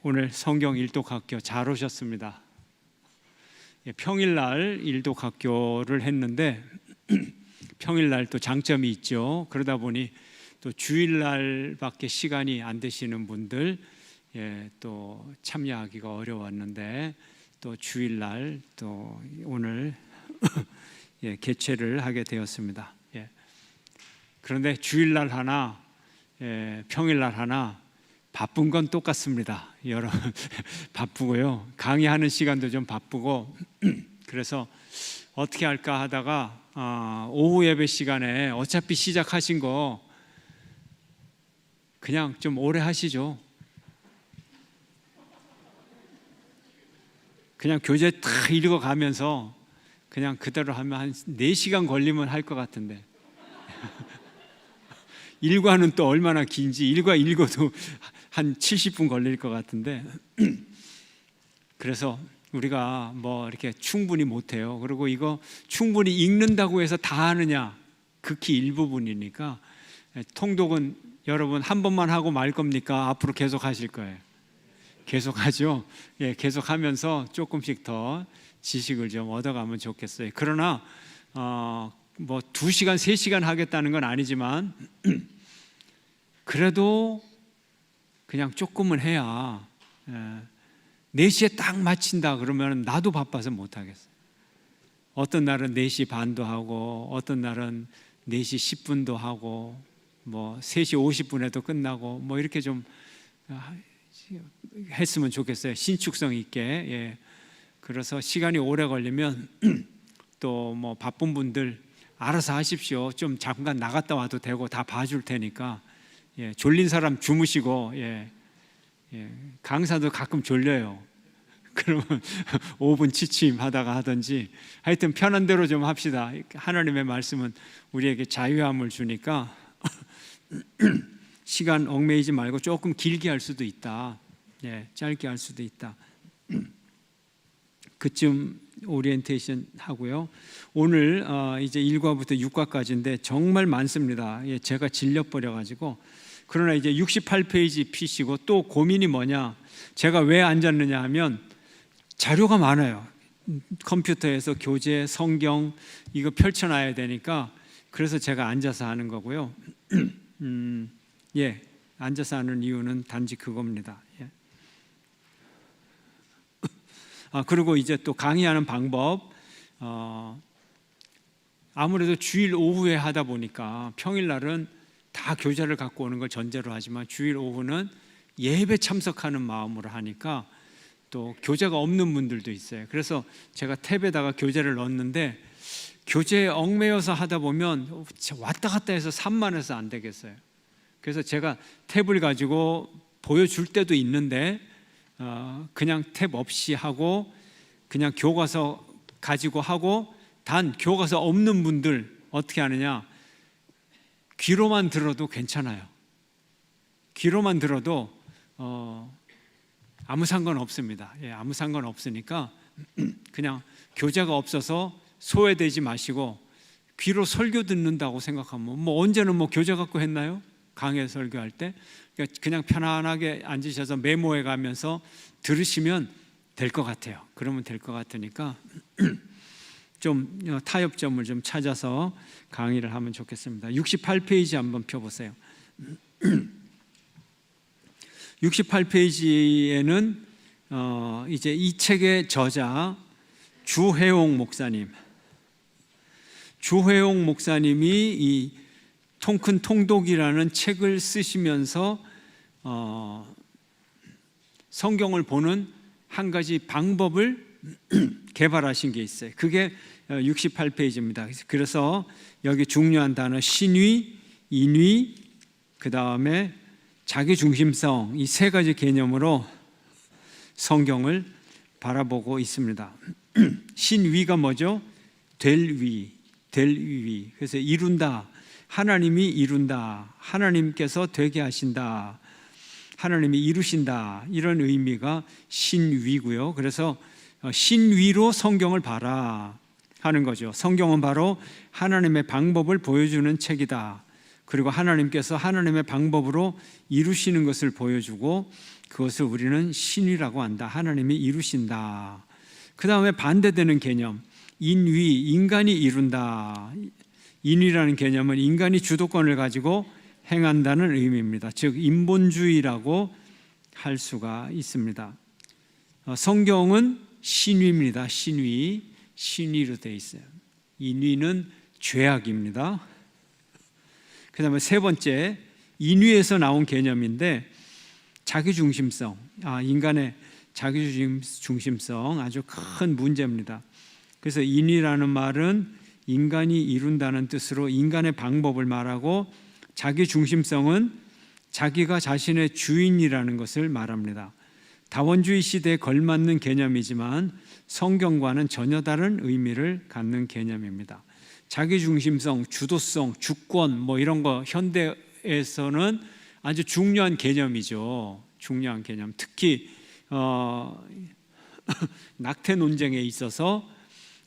오늘 성경 일독학교 잘 오셨습니다. 평일날 일독학교를 했는데 평일날 또 장점이 있죠. 그러다 보니 또 주일날밖에 시간이 안 되시는 분들 또 참여하기가 어려웠는데 또 주일날 또 오늘 개최를 하게 되었습니다. 그런데 주일날 하나 평일날 하나 바쁜 건 똑같습니다. 여러분 바쁘고요. 강의하는 시간도 좀 바쁘고 그래서 어떻게 할까 하다가 오후 예배 시간에 어차피 시작하신 거 그냥 좀 오래 하시죠. 그냥 교재 다 읽어가면서 그냥 그대로 하면 한 4시간 걸리면 할 것 같은데 일과는 또 얼마나 긴지 일과 읽어도 한 70분 걸릴 것 같은데 그래서 우리가 뭐 이렇게 충분히 못해요. 그리고 이거 충분히 읽는다고 해서 다 하느냐? 극히 일부분이니까. 통독은 여러분 한 번만 하고 말 겁니까? 앞으로 계속 하실 거예요? 계속 하죠. 계속 하면서 조금씩 더 지식을 좀 얻어가면 좋겠어요. 그러나 뭐 2시간, 3시간 하겠다는 건 아니지만 그래도 그냥 조금은 해야 4시에 딱 마친다 그러면 나도 바빠서 못하겠어요. 어떤 날은 4시 반도 하고 어떤 날은 4시 10분도 하고 뭐 3시 50분에도 끝나고 뭐 이렇게 좀 했으면 좋겠어요. 신축성 있게. 그래서 시간이 오래 걸리면 또 뭐 바쁜 분들 알아서 하십시오. 좀 잠깐 나갔다 와도 되고 다 봐줄 테니까. 졸린 사람 주무시고 강사도 가끔 졸려요. 그러면 5분 취침하다가 하든지 하여튼 편한 대로 좀 합시다. 하나님의 말씀은 우리에게 자유함을 주니까 시간 얽매이지 말고 조금 길게 할 수도 있다. 짧게 할 수도 있다. 그쯤 오리엔테이션 하고요. 오늘 이제 1과부터 6과까지인데 정말 많습니다. 제가 질려버려가지고. 그러나 이제 68페이지 피시고 또 고민이 뭐냐? 제가 왜 앉았느냐 하면 자료가 많아요. 컴퓨터에서 교재, 성경 이거 펼쳐놔야 되니까 그래서 제가 앉아서 하는 거고요. 앉아서 하는 이유는 단지 그겁니다. 그리고 이제 또 강의하는 방법 아무래도 주일 오후에 하다 보니까 평일날은 다 교재를 갖고 오는 걸 전제로 하지만 주일 오후는 예배 참석하는 마음으로 하니까 또 교재가 없는 분들도 있어요. 그래서 제가 탭에다가 교재를 넣었는데 교재에 얽매여서 하다 보면 왔다 갔다 해서 산만해서 안 되겠어요. 그래서 제가 탭을 가지고 보여줄 때도 있는데 그냥 탭 없이 하고 그냥 교과서 가지고 하고 단 교과서 없는 분들 어떻게 하느냐? 귀로만 들어도 괜찮아요. 귀로만 들어도 아무 상관없습니다. 아무 상관없으니까 그냥 교재가 없어서 소외되지 마시고 귀로 설교 듣는다고 생각하면 뭐 언제는 뭐 교재 갖고 했나요? 강해 설교할 때 그냥 편안하게 앉으셔서 메모해 가면서 들으시면 될 것 같아요. 그러면 될 것 같으니까 좀 타협점을 좀 찾아서 강의를 하면 좋겠습니다. 68페이지 한번 펴보세요. 68페이지에는 이제 이 책의 저자 주회용 목사님이 이 통큰 통독이라는 책을 쓰시면서 성경을 보는 한 가지 방법을 개발하신 게 있어요. 그게 68페이지입니다. 그래서 여기 중요한 단어 신위, 인위, 그 다음에 자기중심성 이 3가지 개념으로 성경을 바라보고 있습니다. 신위가 뭐죠? 될 위. 그래서 이룬다. 하나님이 이룬다. 하나님께서 되게 하신다. 하나님이 이루신다. 이런 의미가 신위고요. 그래서 신위로 성경을 봐라 하는 거죠. 성경은 바로 하나님의 방법을 보여주는 책이다. 그리고 하나님께서 하나님의 방법으로 이루시는 것을 보여주고 그것을 우리는 신위라고 한다. 하나님이 이루신다. 그 다음에 반대되는 개념, 인위, 인간이 이룬다. 인위라는 개념은 인간이 주도권을 가지고 행한다는 의미입니다. 즉 인본주의라고 할 수가 있습니다. 성경은 신위입니다. 신위로 되어 있어요. 인위는 죄악입니다. 그 다음에 세 번째, 인위에서 나온 개념인데 자기중심성, 인간의 자기중심성 아주 큰 문제입니다. 그래서 인위라는 말은 인간이 이룬다는 뜻으로 인간의 방법을 말하고, 자기중심성은 자기가 자신의 주인이라는 것을 말합니다. 다원주의 시대에 걸맞는 개념이지만 성경과는 전혀 다른 의미를 갖는 개념입니다. 자기중심성, 주도성, 주권 이런 거 현대에서는 아주 중요한 개념이죠. 중요한 개념. 특히 낙태 논쟁에 있어서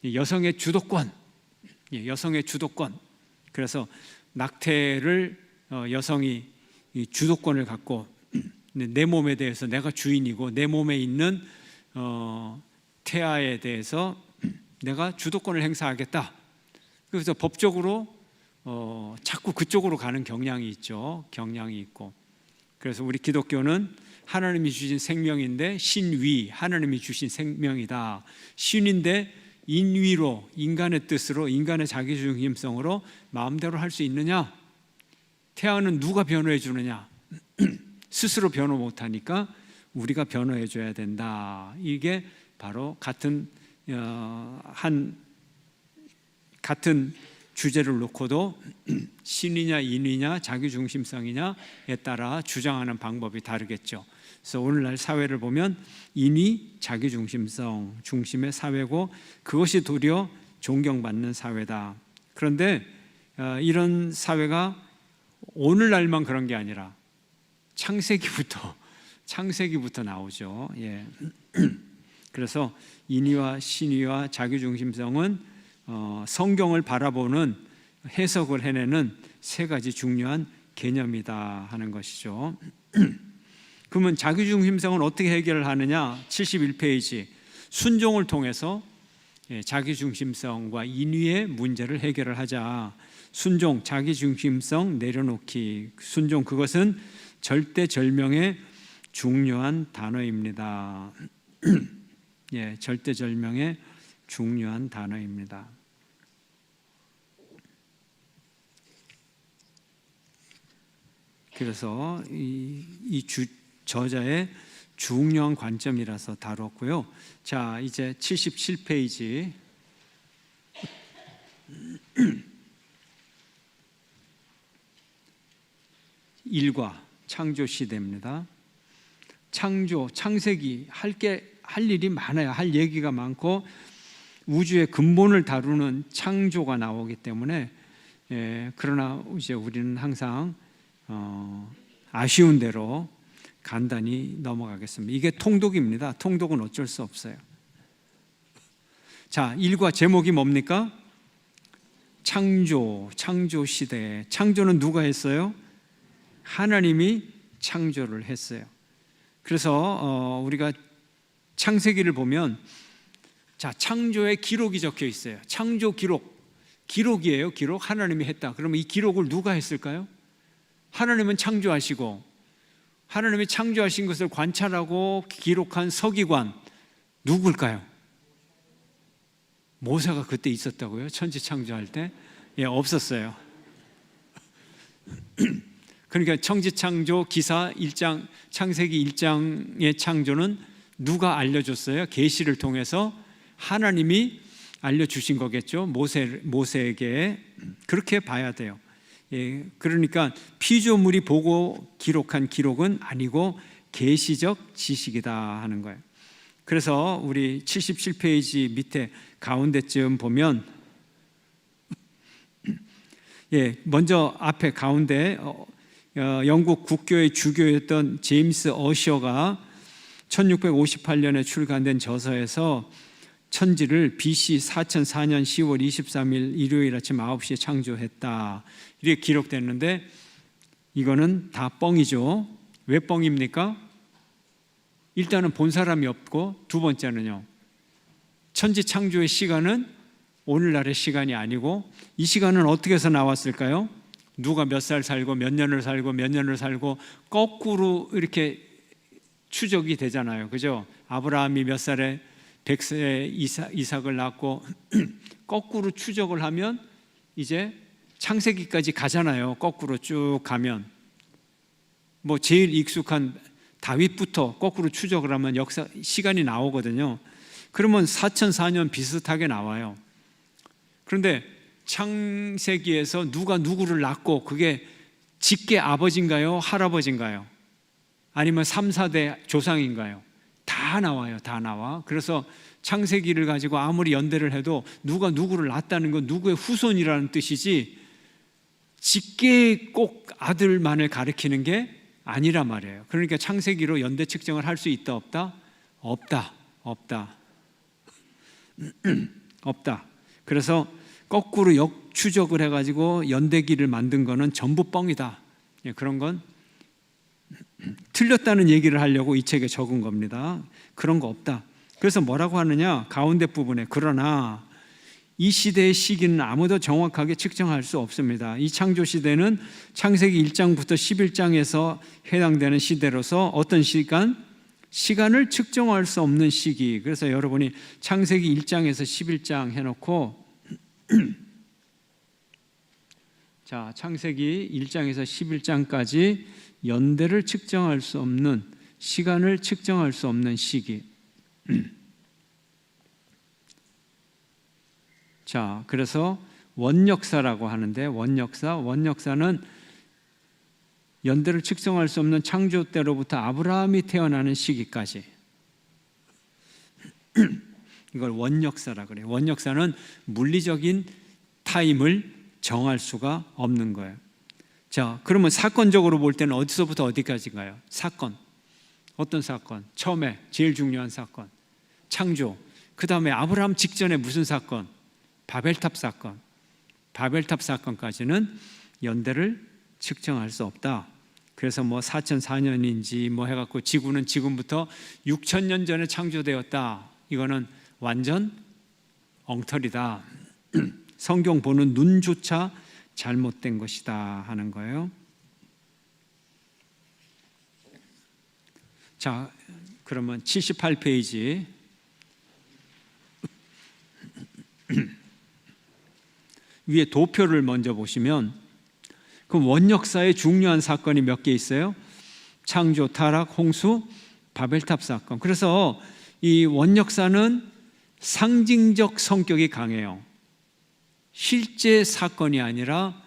여성의 주도권. 그래서 낙태를 여성이 주도권을 갖고 내 몸에 대해서 내가 주인이고 내 몸에 있는 태아에 대해서 내가 주도권을 행사하겠다. 그래서 법적으로 자꾸 그쪽으로 가는 경향이 있죠. 경향이 있고. 그래서 우리 기독교는 하나님이 주신 생명인데 신위, 하나님이 주신 생명이다. 신인데 인위로, 인간의 뜻으로, 인간의 자기중심성으로 마음대로 할 수 있느냐? 태아는 누가 변호해 주느냐? 스스로 변호 못하니까 우리가 변호해 줘야 된다. 이게 바로 같은 주제를 놓고도 신이냐 인위냐 자기중심성이냐에 따라 주장하는 방법이 다르겠죠. 그래서 오늘날 사회를 보면 인위, 자기중심성 중심의 사회고, 그것이 도리어 존경받는 사회다. 그런데 이런 사회가 오늘날만 그런 게 아니라 창세기부터 나오죠. 예. 그래서 인위와 신위와 자기중심성은 성경을 바라보는 해석을 해내는 세 가지 중요한 개념이다 하는 것이죠. 그러면 자기중심성은 어떻게 해결을 하느냐? 71페이지, 순종을 통해서 자기중심성과 인위의 문제를 해결을 하자. 순종, 자기중심성 내려놓기. 순종, 그것은 절대절명의 중요한 단어입니다. 절대절명의 중요한 단어입니다. 그래서 이 저자의 중요한 관점이라서 다뤘고요. 자, 이제 77페이지. 일과 창조 시대입니다. 창세기 할 일이 많아요. 할 얘기가 많고 우주의 근본을 다루는 창조가 나오기 때문에 그러나 이제 우리는 항상 아쉬운 대로 간단히 넘어가겠습니다. 이게 통독입니다. 통독은 어쩔 수 없어요. 자, 일과 제목이 뭡니까? 창조 시대. 창조는 누가 했어요? 하나님이 창조를 했어요. 그래서 우리가 창세기를 보면 창조의 기록이 적혀 있어요. 창조 기록이에요. 기록. 하나님이 했다. 그러면 이 기록을 누가 했을까요? 하나님은 창조하시고 하나님이 창조하신 것을 관찰하고 기록한 서기관 누굴까요? 모세가 그때 있었다고요? 천지 창조할 때? 없었어요. 그러니까 천지창조 기사 1장, 창세기 1장의 창조는 누가 알려줬어요? 계시를 통해서 하나님이 알려주신 거겠죠. 모세에게. 그렇게 봐야 돼요. 그러니까 피조물이 보고 기록한 기록은 아니고 계시적 지식이다 하는 거예요. 그래서 우리 77페이지 밑에 가운데쯤 보면 먼저 앞에 가운데 영국 국교의 주교였던 제임스 어셔가 1658년에 출간된 저서에서 천지를 BC 4004년 10월 23일 일요일 아침 9시에 창조했다 이렇게 기록됐는데 이거는 다 뻥이죠. 왜 뻥입니까? 일단은 본 사람이 없고, 두 번째는요, 천지 창조의 시간은 오늘날의 시간이 아니고, 이 시간은 어떻게 해서 나왔을까요? 누가 몇 살 살고 몇 년을 살고 몇 년을 살고 거꾸로 이렇게 추적이 되잖아요. 그죠? 아브라함이 몇 살에 100세에 이삭을 낳고 거꾸로 추적을 하면 이제 창세기까지 가잖아요. 거꾸로 쭉 가면 뭐 제일 익숙한 다윗부터 거꾸로 추적을 하면 시간이 나오거든요. 그러면 4004년 비슷하게 나와요. 그런데 창세기에서 누가 누구를 낳고 그게 직계 아버지인가요? 할아버지인가요? 아니면 3, 4대 조상인가요? 다 나와요. 다 나와. 그래서 창세기를 가지고 아무리 연대를 해도 누가 누구를 낳았다는 건 누구의 후손이라는 뜻이지 직계 꼭 아들만을 가리키는 게 아니란 말이에요. 그러니까 창세기로 연대 측정을 할 수 있다 없다? 없다. 없다. 그래서 거꾸로 역추적을 해가지고 연대기를 만든 거는 전부 뻥이다. 그런 건 틀렸다는 얘기를 하려고 이 책에 적은 겁니다. 그런 거 없다. 그래서 뭐라고 하느냐? 가운데 부분에 그러나 이 시대의 시기는 아무도 정확하게 측정할 수 없습니다. 이 창조 시대는 창세기 1장부터 11장에서 해당되는 시대로서 어떤 시간을 측정할 수 없는 시기. 그래서 여러분이 창세기 1장에서 11장 해놓고 자, 창세기 1장에서 11장까지 연대를 측정할 수 없는, 시간을 측정할 수 없는 시기. 자, 그래서 원역사라고 하는데, 원역사는 연대를 측정할 수 없는 창조 때로부터 아브라함이 태어나는 시기까지. 이걸 원역사라 그래요. 원역사는 물리적인 타임을 정할 수가 없는 거예요. 자, 그러면 사건적으로 볼 때는 어디서부터 어디까지인가요? 사건. 어떤 사건? 처음에 제일 중요한 사건. 창조. 그 다음에 아브라함 직전에 무슨 사건? 바벨탑 사건. 바벨탑 사건까지는 연대를 측정할 수 없다. 그래서 뭐 4004년인지 뭐 해갖고 지구는 지금부터 6000년 전에 창조되었다. 이거는 완전 엉터리다. 성경 보는 눈조차 잘못된 것이다 하는 거예요. 자, 그러면 78페이지 위에 도표를 먼저 보시면 그럼 원역사의 중요한 사건이 몇 개 있어요? 창조, 타락, 홍수, 바벨탑 사건. 그래서 이 원역사는 상징적 성격이 강해요. 실제 사건이 아니라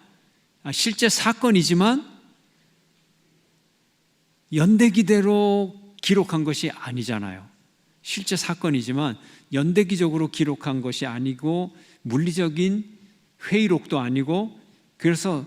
실제 사건이지만 연대기대로 기록한 것이 아니잖아요. 실제 사건이지만 연대기적으로 기록한 것이 아니고 물리적인 회의록도 아니고 그래서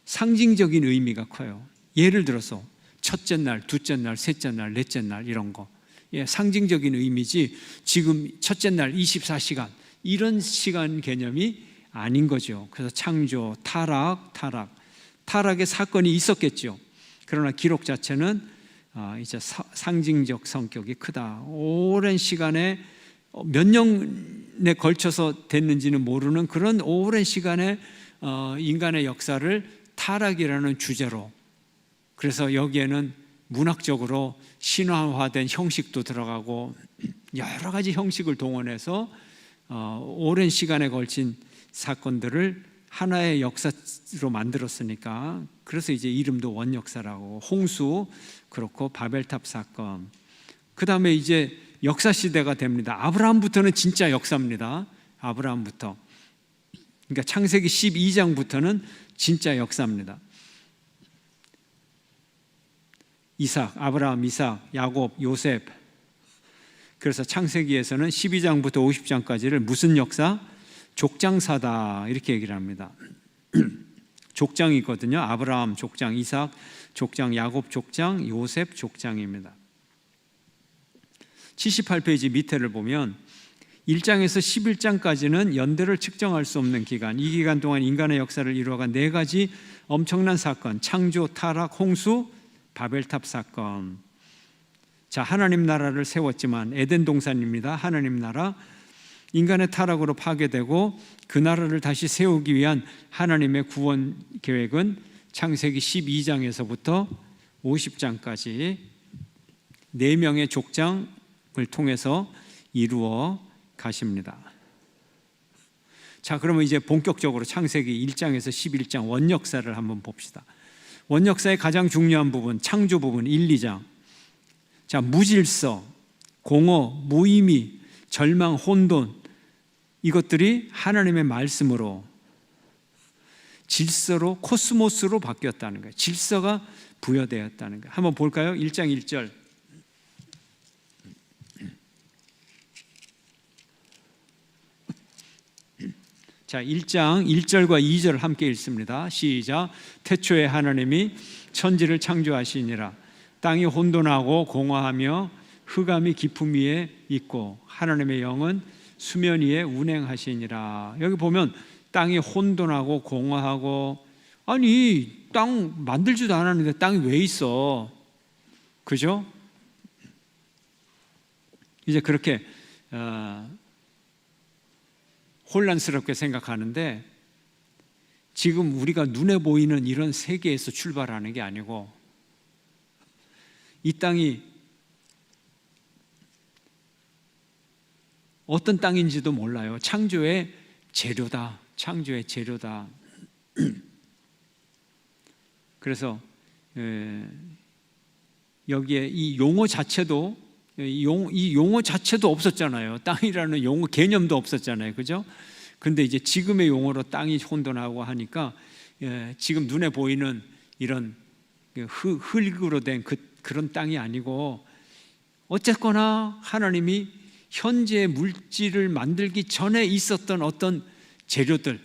상징적인 의미가 커요. 예를 들어서 첫째 날, 둘째 날, 셋째 날, 넷째 날 이런 거. 예, 상징적인 의미지 지금 첫째 날 24시간 이런 시간 개념이 아닌 거죠. 그래서 창조, 타락의 사건이 있었겠죠. 그러나 기록 자체는 이제 상징적 성격이 크다. 오랜 시간에 몇 년에 걸쳐서 됐는지는 모르는 그런 오랜 시간에 인간의 역사를 타락이라는 주제로, 그래서 여기에는 문학적으로 신화화된 형식도 들어가고 여러 가지 형식을 동원해서 오랜 시간에 걸친 사건들을 하나의 역사로 만들었으니까 그래서 이제 이름도 원역사라고. 홍수 그렇고 바벨탑 사건. 그 다음에 이제 역사 시대가 됩니다. 아브라함부터는 진짜 역사입니다. 아브라함부터. 그러니까 창세기 12장부터는 진짜 역사입니다. 아브라함, 이삭, 야곱, 요셉. 그래서 창세기에서는 12장부터 50장까지를 무슨 역사? 족장사다 이렇게 얘기를 합니다. 족장이 있거든요. 아브라함 족장, 이삭 족장, 야곱 족장, 요셉 족장입니다. 78페이지 밑에를 보면 1장에서 11장까지는 연대를 측정할 수 없는 기간, 이 기간 동안 인간의 역사를 이루어간 네 가지 엄청난 사건, 창조, 타락, 홍수, 바벨탑 사건. 자, 하나님 나라를 세웠지만 에덴 동산입니다. 하나님 나라. 인간의 타락으로 파괴되고 그 나라를 다시 세우기 위한 하나님의 구원 계획은 창세기 12장에서부터 50장까지 4명의 족장을 통해서 이루어 가십니다. 자, 그러면 이제 본격적으로 창세기 1장에서 11장 원역사를 한번 봅시다. 원역사의 가장 중요한 부분, 창조 부분 1, 2장. 자, 무질서, 공허, 무의미, 절망, 혼돈, 이것들이 하나님의 말씀으로 질서로, 코스모스로 바뀌었다는 거예요. 질서가 부여되었다는 거예요. 한번 볼까요? 1장 1절. 자, 1장 1절과 2절 함께 읽습니다. 시작. 태초에 하나님이 천지를 창조하시니라. 땅이 혼돈하고 공허하며 흑암이 깊음 위에 있고 하나님의 영은 수면 위에 운행하시니라. 여기 보면 땅이 혼돈하고 공허하고, 아니 땅 만들지도 않았는데 땅이 왜 있어? 그죠? 이제 그렇게 혼란스럽게 생각하는데, 지금 우리가 눈에 보이는 이런 세계에서 출발하는 게 아니고 이 땅이 어떤 땅인지도 몰라요. 창조의 재료다. 창조의 재료다. 그래서 여기에 이 용어 자체도 없었잖아요. 땅이라는 용어 개념도 없었잖아요. 그죠? 근데 이제 지금의 용어로 땅이 혼돈하고 하니까 지금 눈에 보이는 이런 흙으로 된 그런 땅이 아니고, 어쨌거나 하나님이 현재 물질을 만들기 전에 있었던 어떤 재료들,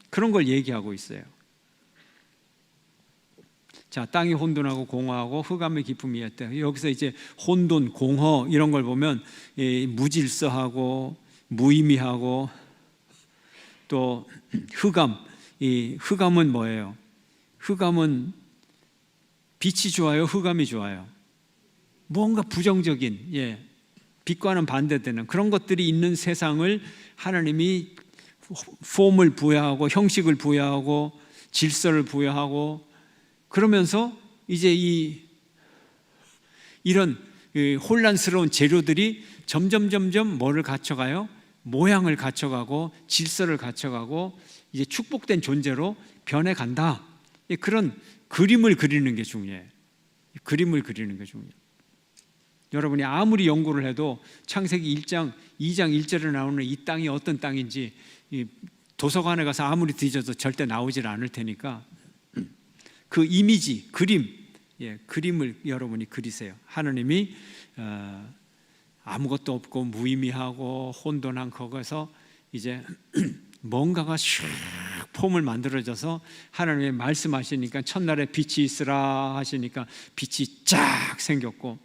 그런 걸 얘기하고 있어요. 자, 땅이 혼돈하고 공허하고 흑암의 깊음이 있다. 여기서 이제 혼돈, 공허 이런 걸 보면 무질서하고 무의미하고 또 흑암. 이 흑암은 뭐예요? 흑암은 빛이 좋아요? 흑암이 좋아요? 뭔가 부정적인, 빛과는 반대되는 그런 것들이 있는 세상을 하나님이 폼을 부여하고 형식을 부여하고 질서를 부여하고, 그러면서 이제 이런 혼란스러운 재료들이 점점 뭐를 갖춰가요? 모양을 갖춰가고 질서를 갖춰가고 이제 축복된 존재로 변해간다. 그런 그림을 그리는 게 중요해요. 그림을 그리는 게 중요해요. 여러분이 아무리 연구를 해도 창세기 1장, 2장 1절에 나오는 이 땅이 어떤 땅인지 도서관에 가서 아무리 뒤져도 절대 나오질 않을 테니까 그 이미지, 그림을 여러분이 그리세요. 하나님이 아무것도 없고 무의미하고 혼돈한 거기서 이제 뭔가가 슉 폼을 만들어져서 하나님이 말씀하시니까 첫날에 빛이 있으라 하시니까 빛이 쫙 생겼고,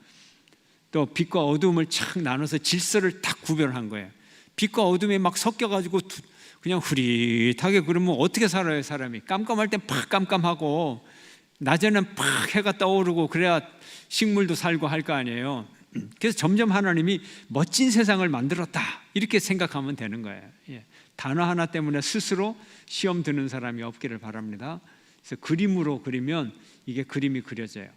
또 빛과 어둠을 착 나눠서 질서를 딱 구별한 거예요. 빛과 어둠이 막 섞여가지고 그냥 흐릿하게, 그러면 어떻게 살아요? 사람이 깜깜할 땐 팍 깜깜하고 낮에는 팍 해가 떠오르고 그래야 식물도 살고 할 거 아니에요. 그래서 점점 하나님이 멋진 세상을 만들었다 이렇게 생각하면 되는 거예요. 단어 하나 때문에 스스로 시험 드는 사람이 없기를 바랍니다. 그래서 그림으로 그리면 이게 그림이 그려져요.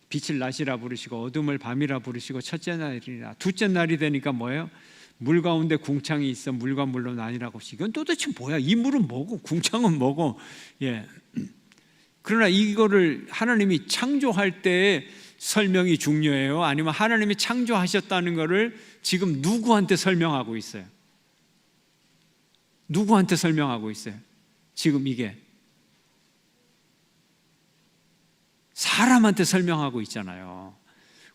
빛을 낮이라 부르시고 어둠을 밤이라 부르시고 첫째 날이라. 둘째 날이 되니까 뭐예요? 물 가운데 궁창이 있어 물과 물로 나뉘라고. 이건 도대체 뭐야? 이 물은 뭐고 궁창은 뭐고? 그러나 이거를 하나님이 창조할 때의 설명이 중요해요? 아니면 하나님이 창조하셨다는 것을 지금 누구한테 설명하고 있어요? 누구한테 설명하고 있어요? 지금 이게 사람한테 설명하고 있잖아요.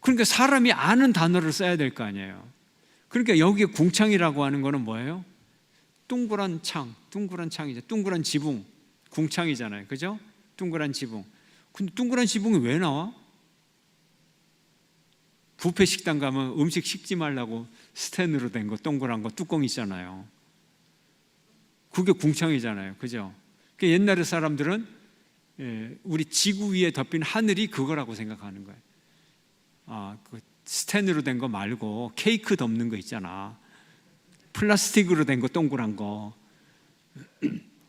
그러니까 사람이 아는 단어를 써야 될 거 아니에요. 그러니까 여기에 궁창이라고 하는 거는 뭐예요? 둥그런 창이죠. 둥그런 지붕, 궁창이잖아요. 그죠? 둥그런 지붕. 근데 둥그런 지붕이 왜 나와? 뷔페 식당 가면 음식 식지 말라고 스텐으로 된 거 동그란 거 뚜껑 있잖아요. 그게 궁창이잖아요. 그죠? 그러니까 옛날에 사람들은 우리 지구 위에 덮인 하늘이 그거라고 생각하는 거예요. 그 스텐으로 된 거 말고 케이크 덮는 거 있잖아. 플라스틱으로 된 거 동그란 거.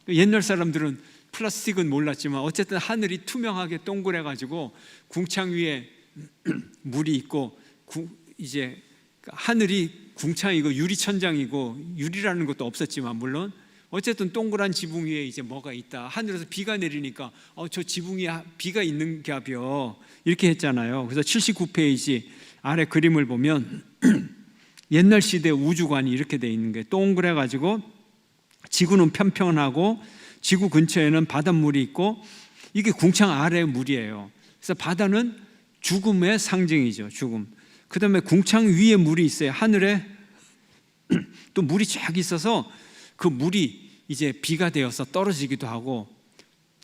옛날 사람들은 플라스틱은 몰랐지만 어쨌든 하늘이 투명하게 동그래가지고 궁창 위에 물이 있고 이제 하늘이 궁창이고 유리천장이고 유리라는 것도 없었지만 물론 어쨌든 동그란 지붕 위에 이제 뭐가 있다. 하늘에서 비가 내리니까 저 지붕 위에 비가 있는 갸벼 이렇게 했잖아요. 그래서 79페이지 아래 그림을 보면 옛날 시대 우주관이 이렇게 돼 있는 게 동그래 가지고 지구는 평평하고 지구 근처에는 바닷물이 있고 이게 궁창 아래의 물이에요. 그래서 바다는 죽음의 상징이죠. 죽음. 그 다음에 궁창 위에 물이 있어요. 하늘에 또 물이 쫙 있어서 그 물이 이제 비가 되어서 떨어지기도 하고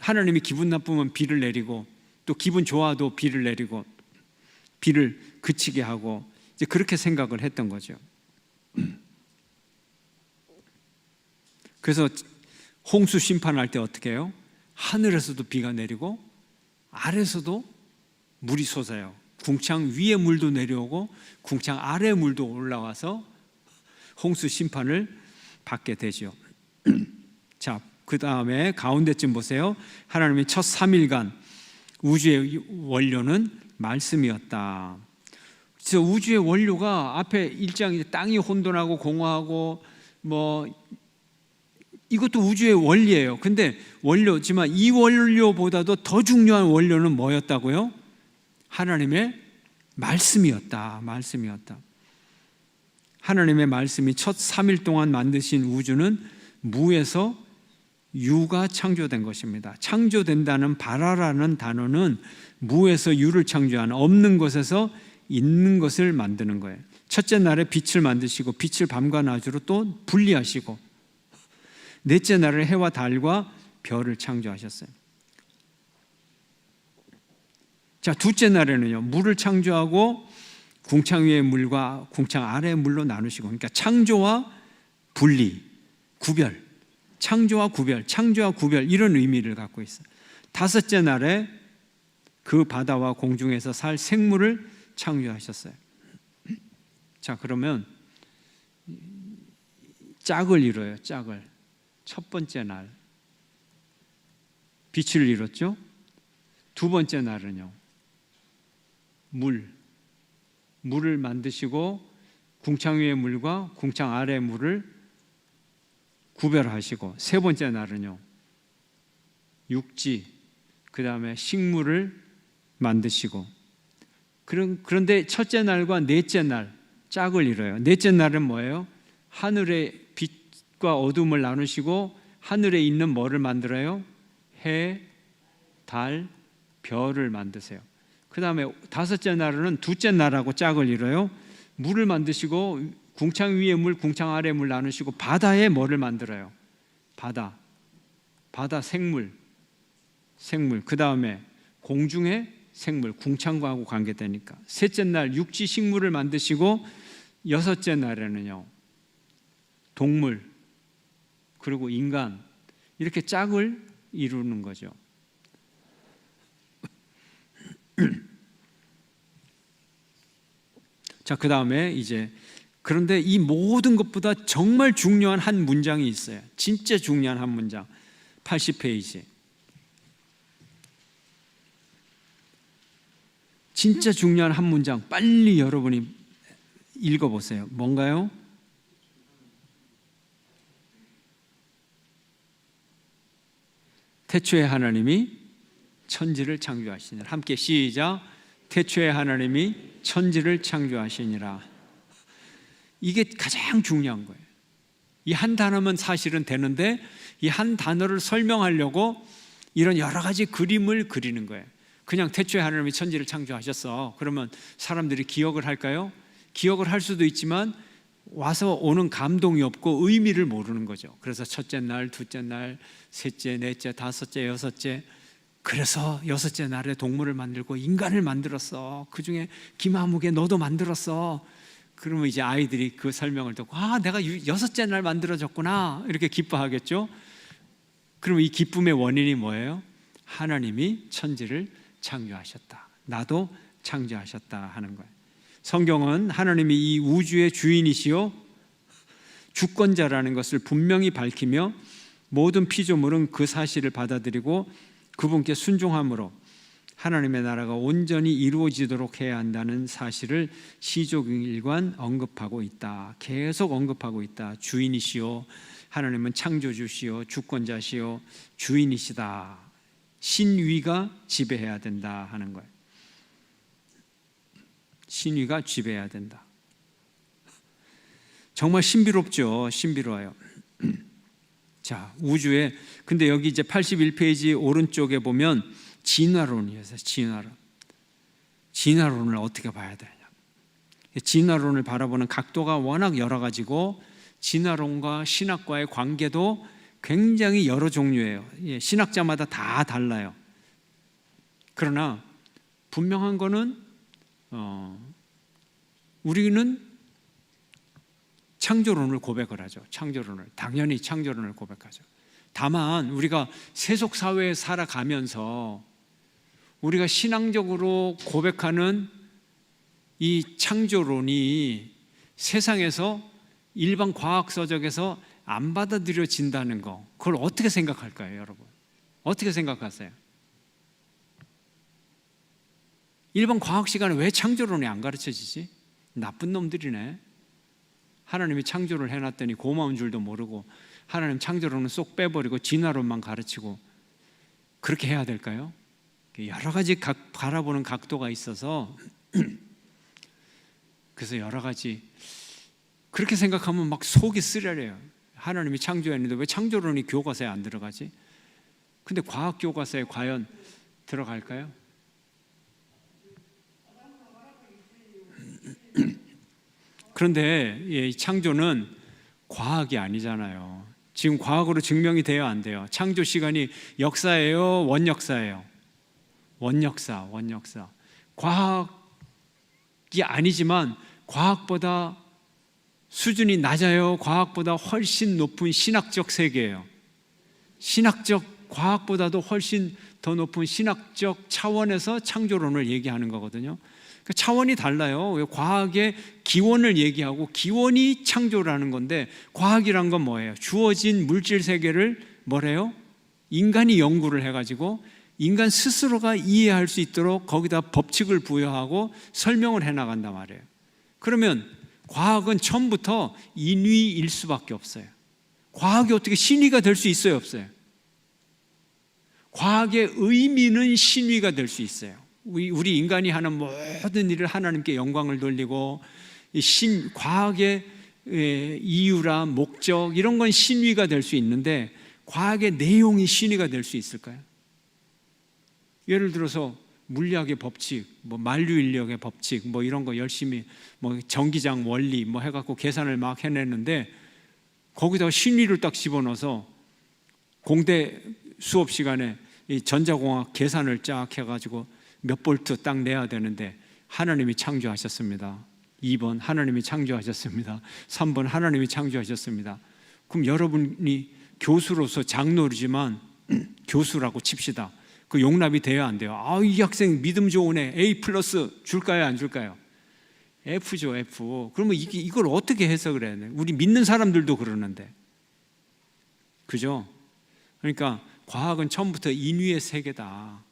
하나님이 기분 나쁘면 비를 내리고 또 기분 좋아도 비를 내리고 비를 그치게 하고 이제 그렇게 생각을 했던 거죠. 그래서 홍수 심판할 때 어떻게 해요? 하늘에서도 비가 내리고 아래에서도 물이 솟아요. 궁창 위에 물도 내려오고 궁창 아래 물도 올라와서 홍수 심판을 받게 되죠. 자, 그 다음에 가운데쯤 보세요. 하나님이 첫 3일간 우주의 원료는 말씀이었다. 그래서 우주의 원료가 앞에 1장 땅이 혼돈하고 공허하고 뭐 이것도 우주의 원리예요. 근데 원료지만 이 원료보다도 더 중요한 원료는 뭐였다고요? 하나님의 말씀이었다. 말씀이었다. 하나님의 말씀이 첫 3일 동안 만드신 우주는 무에서 유가 창조된 것입니다. 창조된다는 바라라는 단어는 무에서 유를 창조한 없는 것에서 있는 것을 만드는 거예요. 첫째 날에 빛을 만드시고 빛을 밤과 낮으로 또 분리하시고 넷째 날에 해와 달과 별을 창조하셨어요. 자, 둘째 날에는요, 물을 창조하고 궁창 위의 물과 궁창 아래의 물로 나누시고, 그러니까 창조와 분리, 구별, 창조와 구별, 창조와 구별 이런 의미를 갖고 있어요. 다섯째 날에 그 바다와 공중에서 살 생물을 창조하셨어요. 자, 그러면 짝을 이뤄요. 짝을. 첫 번째 날 빛을 이뤘죠. 두 번째 날은요, 물을 만드시고 궁창 위의 물과 궁창 아래의 물을 구별하시고, 세 번째 날은요, 육지, 그 다음에 식물을 만드시고, 그런데 첫째 날과 넷째 날 짝을 이뤄요. 넷째 날은 뭐예요? 하늘의 빛과 어둠을 나누시고 하늘에 있는 뭐를 만들어요? 해, 달, 별을 만드세요. 그 다음에 다섯째 날은 둘째 날하고 짝을 이뤄요. 물을 만드시고 궁창 위에 물, 궁창 아래 물 나누시고 바다에 뭐를 만들어요? 바다 생물. 그 다음에 공중의 생물, 궁창과하고 관계되니까. 셋째 날 육지 식물을 만드시고 여섯째 날에는요, 동물, 그리고 인간, 이렇게 짝을 이루는 거죠. 자, 그 다음에 이제 그런데 이 모든 것보다 정말 중요한 한 문장이 있어요. 진짜 중요한 한 문장. 80페이지. 진짜 중요한 한 문장 빨리 여러분이 읽어보세요. 뭔가요? 태초에 하나님이 천지를 창조하시니라. 함께 시작. 태초에 하나님이 천지를 창조하시니라. 이게 가장 중요한 거예요. 이 한 단어면 사실은 되는데 이 한 단어를 설명하려고 이런 여러 가지 그림을 그리는 거예요. 그냥 태초에 하나님이 천지를 창조하셨어. 그러면 사람들이 기억을 할까요? 기억을 할 수도 있지만 와서 오는 감동이 없고 의미를 모르는 거죠. 그래서 첫째 날, 둘째 날, 셋째, 넷째, 다섯째, 여섯째, 그래서 여섯째 날에 동물을 만들고 인간을 만들었어. 그 중에 김아무개 너도 만들었어. 그러면 이제 아이들이 그 설명을 듣고 내가 여섯째 날 만들어졌구나 이렇게 기뻐하겠죠. 그러면 이 기쁨의 원인이 뭐예요? 하나님이 천지를 창조하셨다. 나도 창조하셨다 하는 거예요. 성경은 하나님이 이 우주의 주인이시요 주권자라는 것을 분명히 밝히며 모든 피조물은 그 사실을 받아들이고 그분께 순종함으로 하나님의 나라가 온전히 이루어지도록 해야 한다는 사실을 시조일관 언급하고 있다. 계속 언급하고 있다. 주인이시요, 하나님은 창조주시요, 주권자시요, 주인이시다. 신위가 지배해야 된다 하는 거예요. 신위가 지배해야 된다. 정말 신비롭죠. 신비로워요. 자, 우주에, 근데 여기 이제 81페이지 오른쪽에 보면 진화론이 있어요. 진화론을 어떻게 봐야 되냐. 진화론을 바라보는 각도가 워낙 여러 가지고 진화론과 신학과의 관계도 굉장히 여러 종류예요. 신학자마다 다 달라요. 그러나 분명한 거는 우리는 창조론을 고백을 하죠. 당연히 창조론을 고백하죠. 다만 우리가 세속사회에 살아가면서 우리가 신앙적으로 고백하는 이 창조론이 세상에서 일반 과학서적에서 안 받아들여진다는 거, 그걸 어떻게 생각할까요, 여러분? 어떻게 생각하세요? 일반 과학 시간에 왜 창조론이 안 가르쳐지지? 나쁜 놈들이네. 하나님이 창조를 해놨더니 고마운 줄도 모르고 하나님 창조론은 쏙 빼버리고 진화론만 가르치고 그렇게 해야 될까요? 여러 가지 바라보는 각도가 있어서 그래서 여러 가지 그렇게 생각하면 막 속이 쓰려요. 하나님이 창조했는데 왜 창조론이 교과서에 안 들어가지? 근데 과학 교과서에 과연 들어갈까요? 그런데 창조는 과학이 아니잖아요. 지금 과학으로 증명이 돼요, 안 돼요? 창조 시간이 역사예요, 원역사예요? 원역사. 과학이 아니지만 과학보다 수준이 낮아요, 과학보다 훨씬 높은 신학적 세계예요. 과학보다도 훨씬 더 높은 신학적 차원에서 창조론을 얘기하는 거거든요. 그 차원이 달라요. 과학의 기원을 얘기하고 기원이 창조라는 건데, 과학이란 건 뭐예요? 주어진 물질 세계를 뭐래요? 인간이 연구를 해가지고 인간 스스로가 이해할 수 있도록 거기다 법칙을 부여하고 설명을 해나간단 말이에요. 그러면 과학은 처음부터 인위일 수밖에 없어요. 과학이 어떻게 신위가 될 수 있어요, 없어요? 과학의 의미는 신위가 될 수 있어요. 우리 인간이 하는 모든 일을 하나님께 영광을 돌리고, 과학의 이유라 목적 이런 건 신위가 될 수 있는데 과학의 내용이 신위가 될 수 있을까요? 예를 들어서 물리학의 법칙, 만류인력의 법칙, 이런 거 열심히 전기장 원리 해갖고 계산을 막 해냈는데 거기다가 신위를 딱 집어넣어서 공대 수업 시간에 이 전자공학 계산을 쫙 해가지고 몇 볼트 딱 내야 되는데 하나님이 창조하셨습니다. 2번 하나님이 창조하셨습니다. 3번 하나님이 창조하셨습니다. 그럼 여러분이 교수로서 장로지만 교수라고 칩시다. 그 용납이 돼요, 안 돼요? 이 학생 믿음 좋은 애 A+ 줄까요, 안 줄까요? F죠, F. 그러면 이걸 어떻게 해석을 해야 돼? 우리 믿는 사람들도 그러는데, 그죠? 그러니까 과학은 처음부터 인위의 세계다.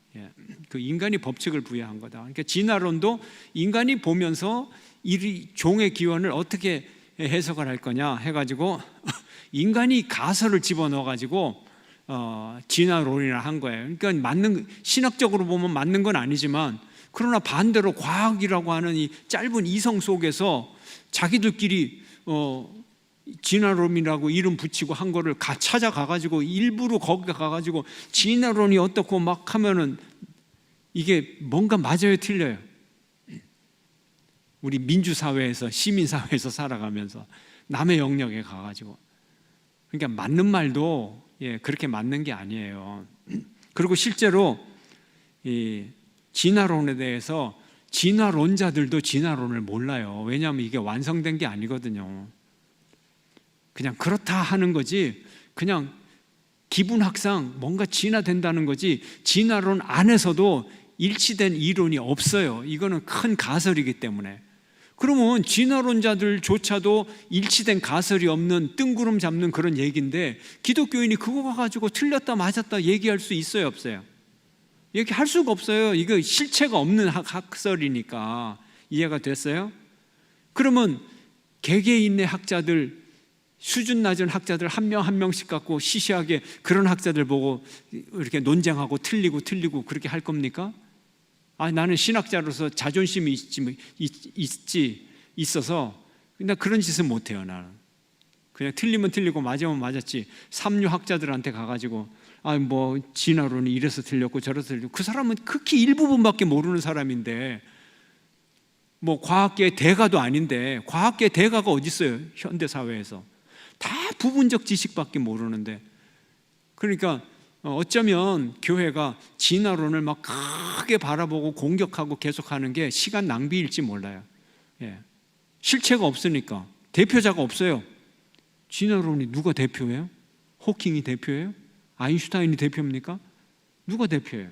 그 인간이 법칙을 부여한 거다. 그러니까 진화론도 인간이 보면서 이 종의 기원을 어떻게 해석을 할 거냐 해가지고 인간이 가설을 집어넣어가지고 진화론이라 한 거예요. 그러니까 신학적으로 보면 맞는 건 아니지만, 그러나 반대로 과학이라고 하는 이 짧은 이성 속에서 자기들끼리 진화론이라고 이름 붙이고 한 거를 찾아가가지고 일부러 거기 가가지고 진화론이 어떻고 막 하면은 이게 뭔가 맞아요, 틀려요? 우리 민주사회에서, 시민사회에서 살아가면서 남의 영역에 가가지고, 그러니까 맞는 말도 그렇게 맞는 게 아니에요. 그리고 실제로 이 진화론에 대해서 진화론자들도 진화론을 몰라요. 왜냐하면 이게 완성된 게 아니거든요. 그냥 그렇다 하는 거지, 그냥 기분학상 뭔가 진화된다는 거지 진화론 안에서도 일치된 이론이 없어요. 이거는 큰 가설이기 때문에. 그러면 진화론자들조차도 일치된 가설이 없는 뜬구름 잡는 그런 얘기인데 기독교인이 그거 가지고 틀렸다 맞았다 얘기할 수 있어요, 없어요? 얘기할 수가 없어요. 이거 실체가 없는 학설이니까. 이해가 됐어요? 그러면 개개인의 학자들, 수준 낮은 학자들 한 명 한 명씩 갖고 시시하게 그런 학자들 보고 이렇게 논쟁하고 틀리고 그렇게 할 겁니까? 나는 신학자로서 자존심이 있어서 나 그런 짓은 못해요. 나는 그냥 틀리면 틀리고 맞으면 맞았지. 삼류 학자들한테 가가지고 뭐 진화론이 이래서 틀렸고 저래서 틀렸고, 그 사람은 극히 일부분밖에 모르는 사람인데, 뭐 과학계의 대가도 아닌데, 과학계의 대가가 어디 있어요? 현대 사회에서 다 부분적 지식밖에 모르는데. 그러니까 어쩌면 교회가 진화론을 막 크게 바라보고 공격하고 계속하는 게 시간 낭비일지 몰라요. 실체가 없으니까. 대표자가 없어요. 진화론이 누가 대표예요? 호킹이 대표예요? 아인슈타인이 대표입니까? 누가 대표예요?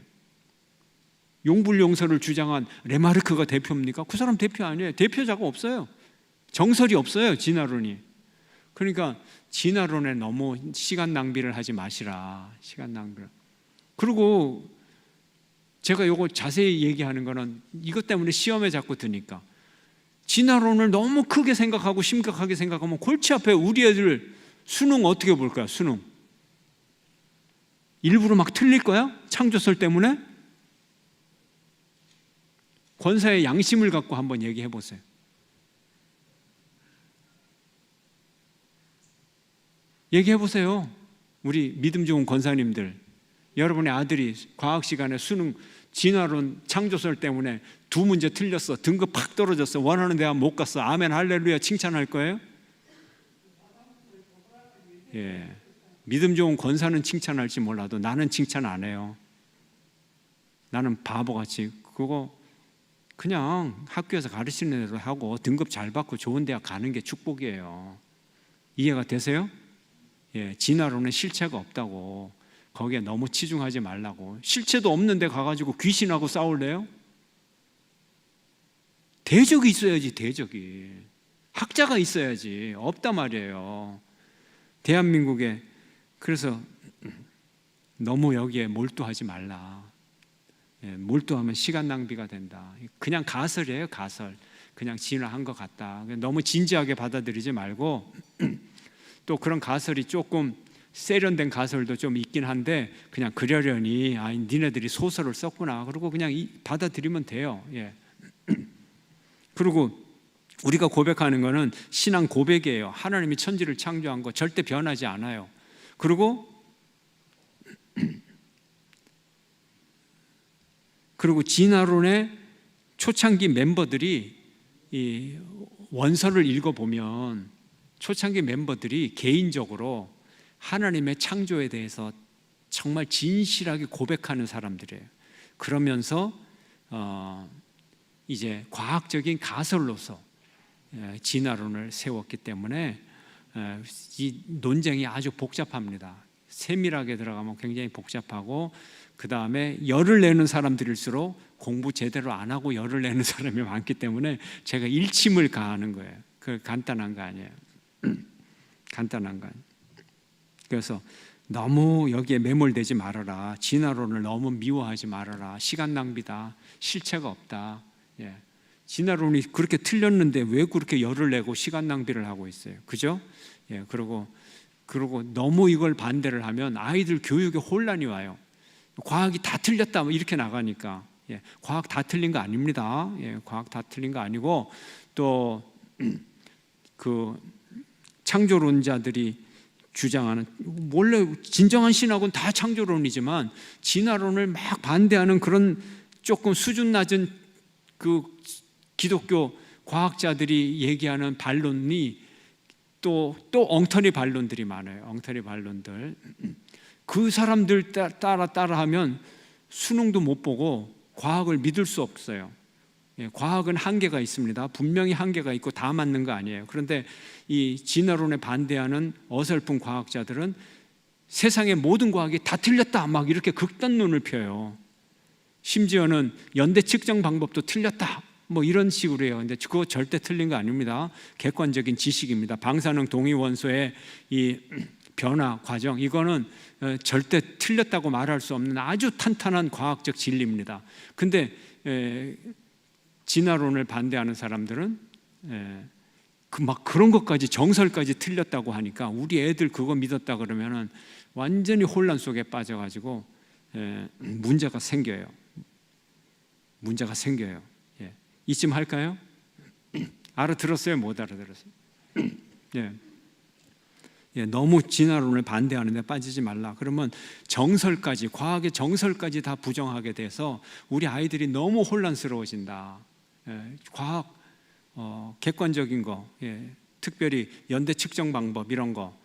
용불용설을 주장한 레마르크가 대표입니까? 그 사람 대표 아니에요. 대표자가 없어요. 정설이 없어요, 진화론이. 그러니까 진화론에 너무 시간 낭비를 하지 마시라. 시간 낭비를. 그리고 제가 요거 자세히 얘기하는 거는 이것 때문에 시험에 자꾸 드니까, 진화론을 너무 크게 생각하고 심각하게 생각하면 골치 앞에 우리 애들 수능 어떻게 볼 거야? 수능 일부러 막 틀릴 거야? 창조설 때문에? 권사의 양심을 갖고 한번 얘기해 보세요. 얘기해 보세요. 우리 믿음 좋은 권사님들, 여러분의 아들이 과학 시간에 수능 진화론 창조설 때문에 2문제 틀렸어. 등급 팍 떨어졌어. 원하는 대학 못 갔어. 아멘 할렐루야 칭찬할 거예요? 예. 믿음 좋은 권사는 칭찬할지 몰라도 나는 칭찬 안 해요. 나는 바보같이 그거 그냥 학교에서 가르치는 대로 하고 등급 잘 받고 좋은 대학 가는 게 축복이에요. 이해가 되세요? 예, 진화론은 실체가 없다고, 거기에 너무 치중하지 말라고. 실체도 없는데 가가지고 귀신하고 싸울래요? 대적이 있어야지. 대적이, 학자가 있어야지. 없단 말이에요, 대한민국에. 그래서 너무 여기에 몰두하지 말라. 몰두하면 시간 낭비가 된다. 그냥 가설이에요, 가설. 그냥 진화한 것 같다. 너무 진지하게 받아들이지 말고 또 그런 가설이 조금 세련된 가설도 좀 있긴 한데 그냥 그러려니 니네들이 소설을 썼구나 그러고 그냥 받아들이면 돼요. 예. 그리고 우리가 고백하는 거는 신앙 고백이에요. 하나님이 천지를 창조한 거 절대 변하지 않아요. 그리고 진화론의 초창기 멤버들이 이 원서를 읽어보면 초창기 멤버들이 개인적으로 하나님의 창조에 대해서 정말 진실하게 고백하는 사람들이에요. 그러면서 이제 과학적인 가설로서 진화론을 세웠기 때문에 이 논쟁이 아주 복잡합니다. 세밀하게 들어가면 굉장히 복잡하고, 그 다음에 열을 내는 사람들일수록 공부 제대로 안 하고 열을 내는 사람이 많기 때문에 제가 일침을 가하는 거예요. 그 간단한 거 아니에요. 간단한 거 아니에요. 그래서 너무 여기에 매몰되지 말아라. 진화론을 너무 미워하지 말아라. 시간 낭비다. 실체가 없다. 예. 진화론이 그렇게 틀렸는데 왜 그렇게 열을 내고 시간 낭비를 하고 있어요? 그죠? 예. 그리고 너무 이걸 반대를 하면 아이들 교육에 혼란이 와요. 과학이 다 틀렸다 이렇게 나가니까. 예. 과학 다 틀린 거 아닙니다. 예. 과학 다 틀린 거 아니고, 또 그 창조론자들이 주장하는, 원래 진정한 신학은 다 창조론이지만 진화론을 막 반대하는 그런 조금 수준 낮은 그 기독교 과학자들이 얘기하는 반론이 또 엉터리 반론들이 많아요. 엉터리 반론들. 그 사람들 따라하면 수능도 못 보고 과학을 믿을 수 없어요. 과학은 한계가 있습니다. 분명히 한계가 있고 다 맞는 거 아니에요. 그런데 이 진화론에 반대하는 어설픈 과학자들은 세상의 모든 과학이 다 틀렸다 막 이렇게 극단론을 펴요. 심지어는 연대 측정 방법도 틀렸다 뭐 이런 식으로 해요. 근데 그거 절대 틀린 거 아닙니다. 객관적인 지식입니다. 방사능 동위 원소의 이 변화 과정, 이거는 절대 틀렸다고 말할 수 없는 아주 탄탄한 과학적 진리입니다. 근데 진화론을 반대하는 사람들은 막 그런 것까지, 정설까지 틀렸다고 하니까 우리 애들 그거 믿었다 그러면은 완전히 혼란 속에 빠져가지고 문제가 생겨요. 문제가 생겨요. 이쯤 할까요? 알아들었어요? 못 알아들었어요? 너무 진화론을 반대하는데 빠지지 말라. 그러면 정설까지, 과학의 정설까지 다 부정하게 돼서 우리 아이들이 너무 혼란스러워진다. 과학 객관적인 거, 특별히 연대 측정 방법 이런 거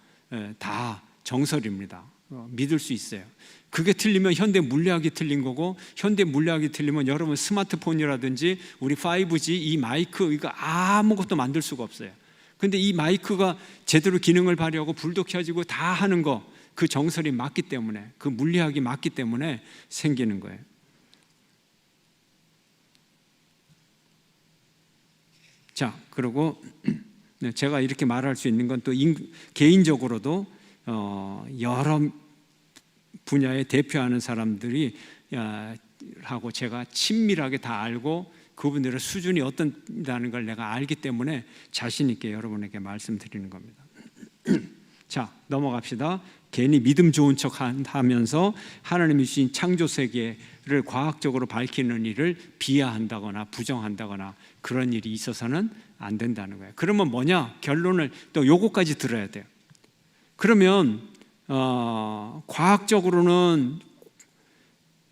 다 정설입니다. 믿을 수 있어요. 그게 틀리면 현대 물리학이 틀린 거고, 현대 물리학이 틀리면 여러분 스마트폰이라든지 우리 5G 이 마이크 이거 아무것도 만들 수가 없어요. 근데 이 마이크가 제대로 기능을 발휘하고 불도 켜지고 다 하는 거, 그 정설이 맞기 때문에, 그 물리학이 맞기 때문에 생기는 거예요. 자, 그리고 제가 이렇게 말할 수 있는 건 또 개인적으로도 여러 분야에 대표하는 사람들이 하고 제가 친밀하게 다 알고 그분들의 수준이 어떤다는 걸 내가 알기 때문에 자신 있게 여러분에게 말씀드리는 겁니다. 자, 넘어갑시다. 괜히 믿음 좋은 척 하면서 하나님이 주신 창조 세계를 과학적으로 밝히는 일을 비하한다거나 부정한다거나 그런 일이 있어서는 안 된다는 거예요. 그러면 뭐냐? 결론을 또 요거까지 들어야 돼요. 그러면 과학적으로는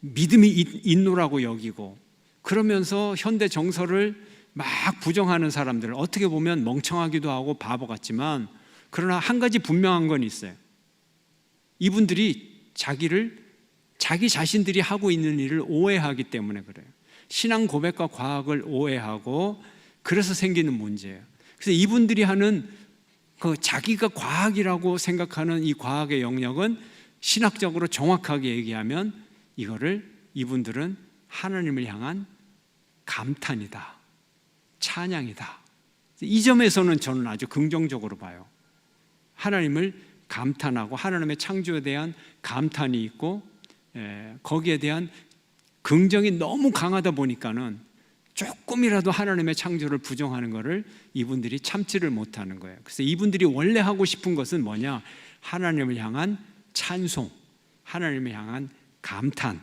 믿음이 있노라고 여기고, 그러면서 현대 정설을 막 부정하는 사람들, 어떻게 보면 멍청하기도 하고 바보 같지만, 그러나 한 가지 분명한 건 있어요. 이분들이 자기 자신들이 하고 있는 일을 오해하기 때문에 그래요. 신앙 고백과 과학을 오해하고, 그래서 생기는 문제예요. 그래서 이분들이 하는 그 자기가 과학이라고 생각하는 이 과학의 영역은 신학적으로 정확하게 얘기하면 이분들은 하나님을 향한 감탄이다, 찬양이다. 이 점에서는 저는 아주 긍정적으로 봐요. 하나님을 감탄하고 하나님의 창조에 대한 감탄이 있고, 거기에 대한 긍정이 너무 강하다 보니까는 조금이라도 하나님의 창조를 부정하는 것을 이분들이 참지를 못하는 거예요. 그래서 이분들이 원래 하고 싶은 것은 뭐냐? 하나님을 향한 찬송, 하나님을 향한 감탄.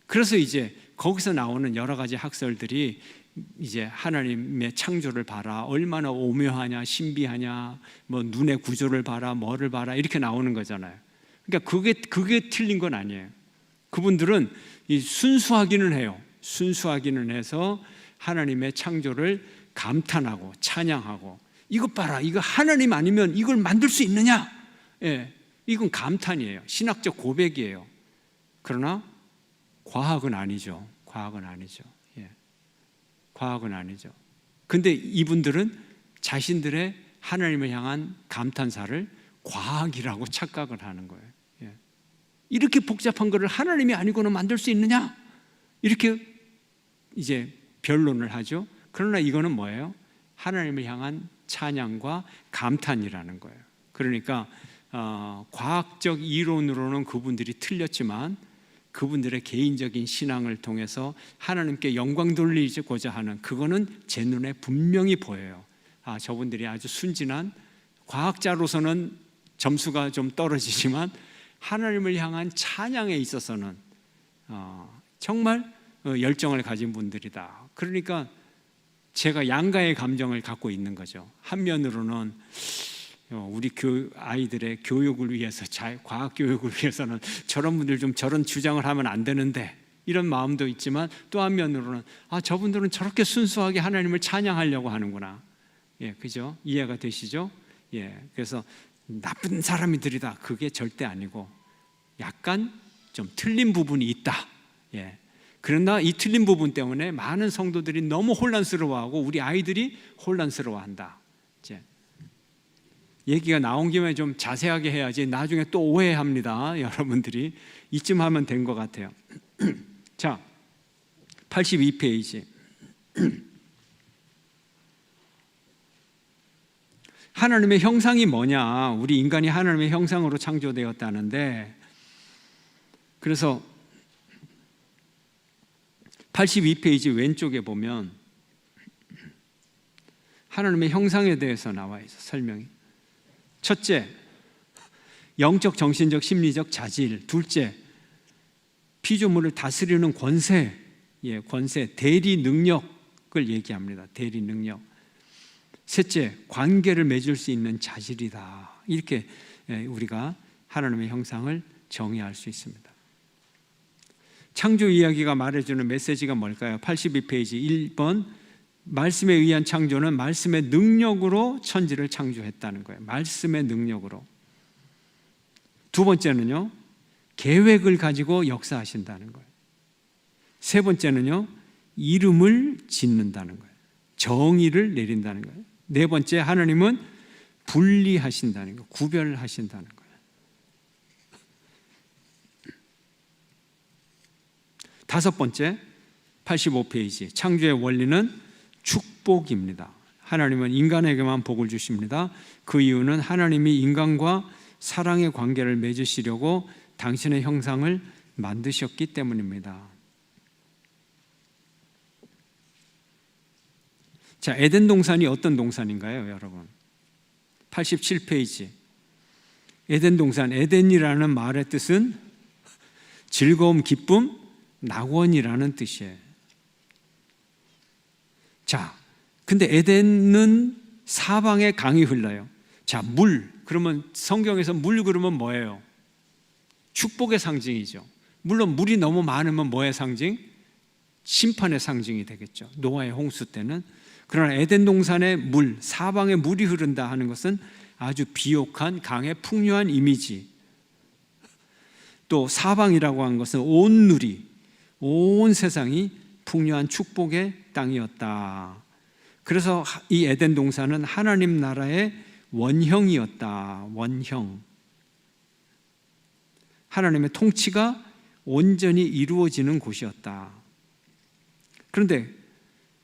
그래서 이제 거기서 나오는 여러 가지 학설들이 이제 하나님의 창조를 봐라, 얼마나 오묘하냐, 신비하냐, 뭐 눈의 구조를 봐라, 뭐를 봐라, 이렇게 나오는 거잖아요. 그러니까 그게 틀린 건 아니에요. 그분들은 순수하기는 해요. 순수하기는 해서 하나님의 창조를 감탄하고 찬양하고, 이것 봐라, 이거 하나님 아니면 이걸 만들 수 있느냐? 이건 감탄이에요. 신학적 고백이에요. 그러나 과학은 아니죠. 과학은 아니죠. 과학은 아니죠. 근데 이분들은 자신들의 하나님을 향한 감탄사를 과학이라고 착각을 하는 거예요. 이렇게 복잡한 것을 하나님이 아니고는 만들 수 있느냐? 이렇게 이제 변론을 하죠. 그러나 이거는 뭐예요? 하나님을 향한 찬양과 감탄이라는 거예요. 그러니까 과학적 이론으로는 그분들이 틀렸지만 그분들의 개인적인 신앙을 통해서 하나님께 영광 돌리고자 하는, 그거는 제 눈에 분명히 보여요. 저분들이 아주 순진한 과학자로서는 점수가 좀 떨어지지만 하나님을 향한 찬양에 있어서는 정말 열정을 가진 분들이다. 그러니까 제가 양가의 감정을 갖고 있는 거죠. 한면으로는 우리 아이들의 교육을 위해서, 과학 교육을 위해서는 저런 분들 좀 저런 주장을 하면 안 되는데, 이런 마음도 있지만 또 한면으로는 저분들은 저렇게 순수하게 하나님을 찬양하려고 하는구나. 그죠? 이해가 되시죠? 그래서 나쁜 사람들이다, 그게 절대 아니고 약간 좀 틀린 부분이 있다. 그러나 이 틀린 부분 때문에 많은 성도들이 너무 혼란스러워하고 우리 아이들이 혼란스러워한다. 얘기가 나온 김에 좀 자세하게 해야지 나중에 또 오해합니다. 여러분들이 이쯤 하면 된 것 같아요. 자, 82페이지. 하나님의 형상이 뭐냐? 우리 인간이 하나님의 형상으로 창조되었다는데, 그래서 82페이지 왼쪽에 보면 하나님의 형상에 대해서 나와 있어, 설명이. 첫째, 영적, 정신적, 심리적 자질. 둘째, 피조물을 다스리는 권세, 권세, 대리 능력을 얘기합니다. 대리 능력. 셋째, 관계를 맺을 수 있는 자질이다. 이렇게 우리가 하나님의 형상을 정의할 수 있습니다. 창조 이야기가 말해주는 메시지가 뭘까요? 82페이지 1번, 말씀에 의한 창조는 말씀의 능력으로 천지를 창조했다는 거예요. 말씀의 능력으로. 두 번째는요, 계획을 가지고 역사하신다는 거예요. 세 번째는요, 이름을 짓는다는 거예요. 정의를 내린다는 거예요. 네 번째, 하나님은 분리하신다는 거예요. 구별하신다는 거예요. 다섯 번째, 85페이지. 창조의 원리는 축복입니다. 하나님은 인간에게만 복을 주십니다. 그 이유는 하나님이 인간과 사랑의 관계를 맺으시려고 당신의 형상을 만드셨기 때문입니다. 자, 에덴 동산이 어떤 동산인가요, 여러분? 87페이지. 에덴 동산, 에덴이라는 말의 뜻은 즐거움, 기쁨, 낙원이라는 뜻이에요. 자, 근데 에덴은 사방에 강이 흘러요. 자, 물. 그러면 성경에서 물 그러면 뭐예요? 축복의 상징이죠. 물론 물이 너무 많으면 뭐의 상징? 심판의 상징이 되겠죠. 노아의 홍수 때는. 그러나 에덴 동산의 물, 사방에 물이 흐른다 하는 것은 아주 비옥한 강의 풍요한 이미지. 또 사방이라고 하는 것은 온 누리, 온 세상이 풍요한 축복의 땅이었다. 그래서 이 에덴 동산은 하나님 나라의 원형이었다. 원형. 하나님의 통치가 온전히 이루어지는 곳이었다. 그런데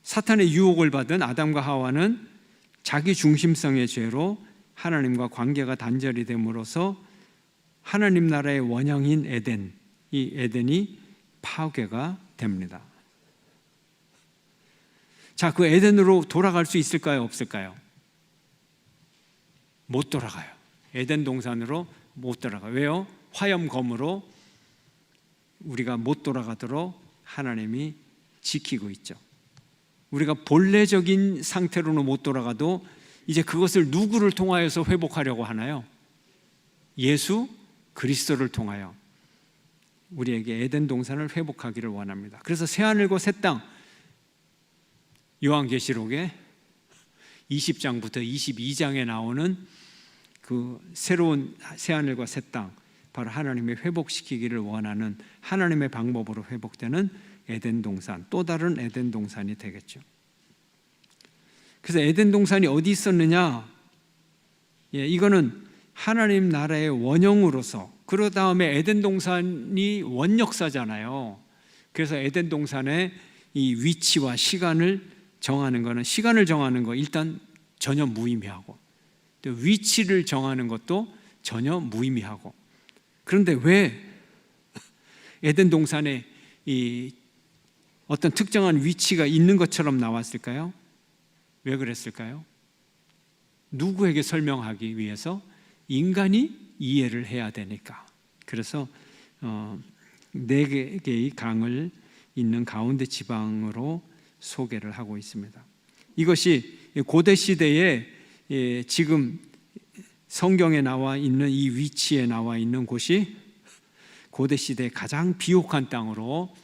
사탄의 유혹을 받은 아담과 하와는 자기 중심성의 죄로 하나님과 관계가 단절이 됨으로써 하나님 나라의 원형인 에덴, 이 에덴이 파괴가 됩니다. 자, 그 에덴으로 돌아갈 수 있을까요? 없을까요? 못 돌아가요. 에덴 동산으로 못 돌아가요. 왜요? 화염검으로 우리가 못 돌아가도록 하나님이 지키고 있죠. 우리가 본래적인 상태로는 못 돌아가도 이제 그것을 누구를 통하여서 회복하려고 하나요? 예수 그리스도를 통하여 우리에게 에덴 동산을 회복하기를 원합니다. 그래서 새하늘과 새 땅, 요한계시록에 20장부터 22장에 나오는 그 새로운 새하늘과 새 땅, 바로 하나님이 회복시키기를 원하는 하나님의 방법으로 회복되는 에덴 동산, 또 다른 에덴 동산이 되겠죠. 그래서 에덴 동산이 어디 있었느냐? 이거는 하나님 나라의 원형으로서, 그 다음에 에덴 동산이 원역사잖아요. 그래서 에덴 동산의 이 위치와 시간을 정하는 거는, 시간을 정하는 거 일단 전혀 무의미하고, 또 위치를 정하는 것도 전혀 무의미하고. 그런데 왜 에덴 동산에 이 어떤 특정한 위치가 있는 것처럼 나왔을까요? 왜 그랬을까요? 누구에게 설명하기 위해서? 인간이 이해를 해야 되니까. 그래서 4개의 강을 있는 가운데 지방으로 소개를 하고 있습니다. 이것이 고대 시대에 지금 성경에 나와 있는 이 위치에 나와 있는 곳이 고대 시대의 가장 비옥한 땅으로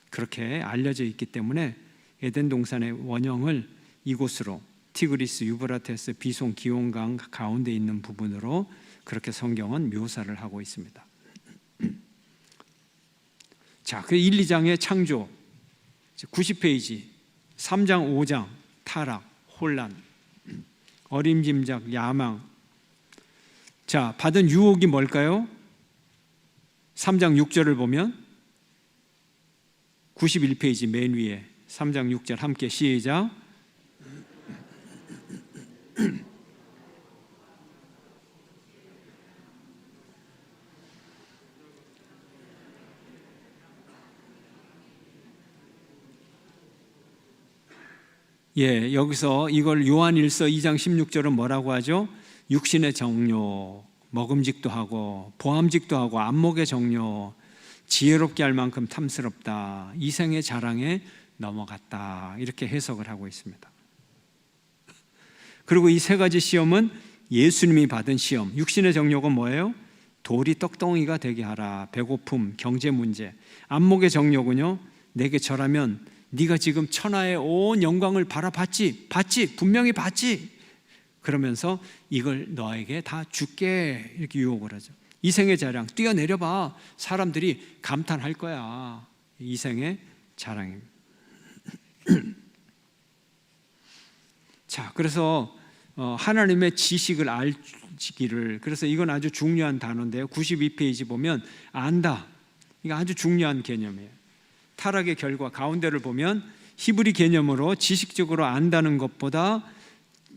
그렇게 알려져 있기 때문에 에덴 동산의 원형을 이곳으로, 티그리스, 유브라테스, 비송, 기온강 가운데 있는 부분으로 그렇게 성경은 묘사를 하고 있습니다. 자, 그 1, 2장의 창조, 90페이지, 3장, 5장 타락, 혼란, 어림짐작, 야망, 자, 받은 유혹이 뭘까요? 3장 6절을 보면 91페이지 맨 위에 3장 6절 함께 시작. 예, 여기서 이걸 요한일서 2장 16절은 뭐라고 하죠? 육신의 정욕, 먹음직도 하고 보암직도 하고 안목의 정욕, 지혜롭게 할 만큼 탐스럽다, 이생의 자랑에 넘어갔다, 이렇게 해석을 하고 있습니다. 그리고 이 세 가지 시험은 예수님이 받은 시험. 육신의 정욕은 뭐예요? 돌이 떡덩이가 되게 하라, 배고픔, 경제 문제. 안목의 정욕은요, 내게 절하면 네가 지금 천하의 온 영광을 바라봤지? 봤지? 분명히 봤지? 그러면서 이걸 너에게 다 줄게, 이렇게 유혹을 하죠. 이생의 자랑, 뛰어내려봐, 사람들이 감탄할 거야. 이생의 자랑입니다. 자, 그래서 하나님의 지식을 알기를, 그래서 이건 아주 중요한 단어인데요, 92페이지 보면 안다, 이거 아주 중요한 개념이에요. 타락의 결과 가운데를 보면 히브리 개념으로 지식적으로 안다는 것보다,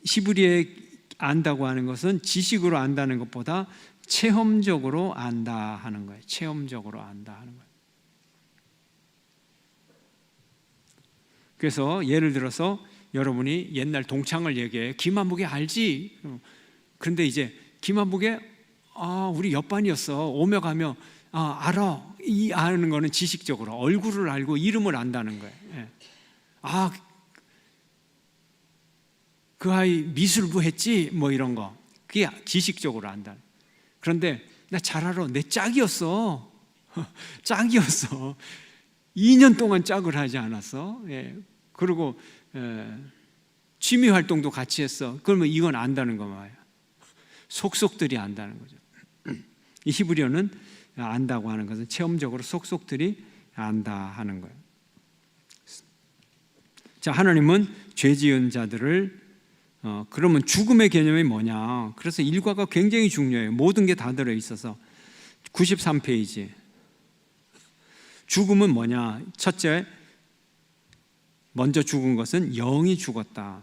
히브리에 안다고 하는 것은 지식으로 안다는 것보다 체험적으로 안다 하는 거예요. 체험적으로 안다 하는 거예요. 그래서 예를 들어서 여러분이 옛날 동창을 얘기해. 김한복이 알지? 그런데 이제 김한복이 우리 옆반이었어. 오며 가며 알아. 이 아는 거는 지식적으로 얼굴을 알고 이름을 안다는 거예요. 예. 그 아이 미술부 했지? 뭐 이런 거. 그게 지식적으로 안다. 그런데 나 잘 알아. 내 짝이었어. 짝이었어. 2년 동안 짝을 하지 않았어. 예. 그리고 취미 활동도 같이 했어. 그러면 이건 안다는 거예요. 속속들이 안다는 거죠. 이 히브리어는 안다고 하는 것은 체험적으로 속속들이 안다 하는 거예요. 자, 하나님은 죄 지은 자들을 그러면 죽음의 개념이 뭐냐? 그래서 일과가 굉장히 중요해요. 모든 게 다 들어 있어서 93페이지. 죽음은 뭐냐? 첫째, 먼저 죽은 것은 영이 죽었다.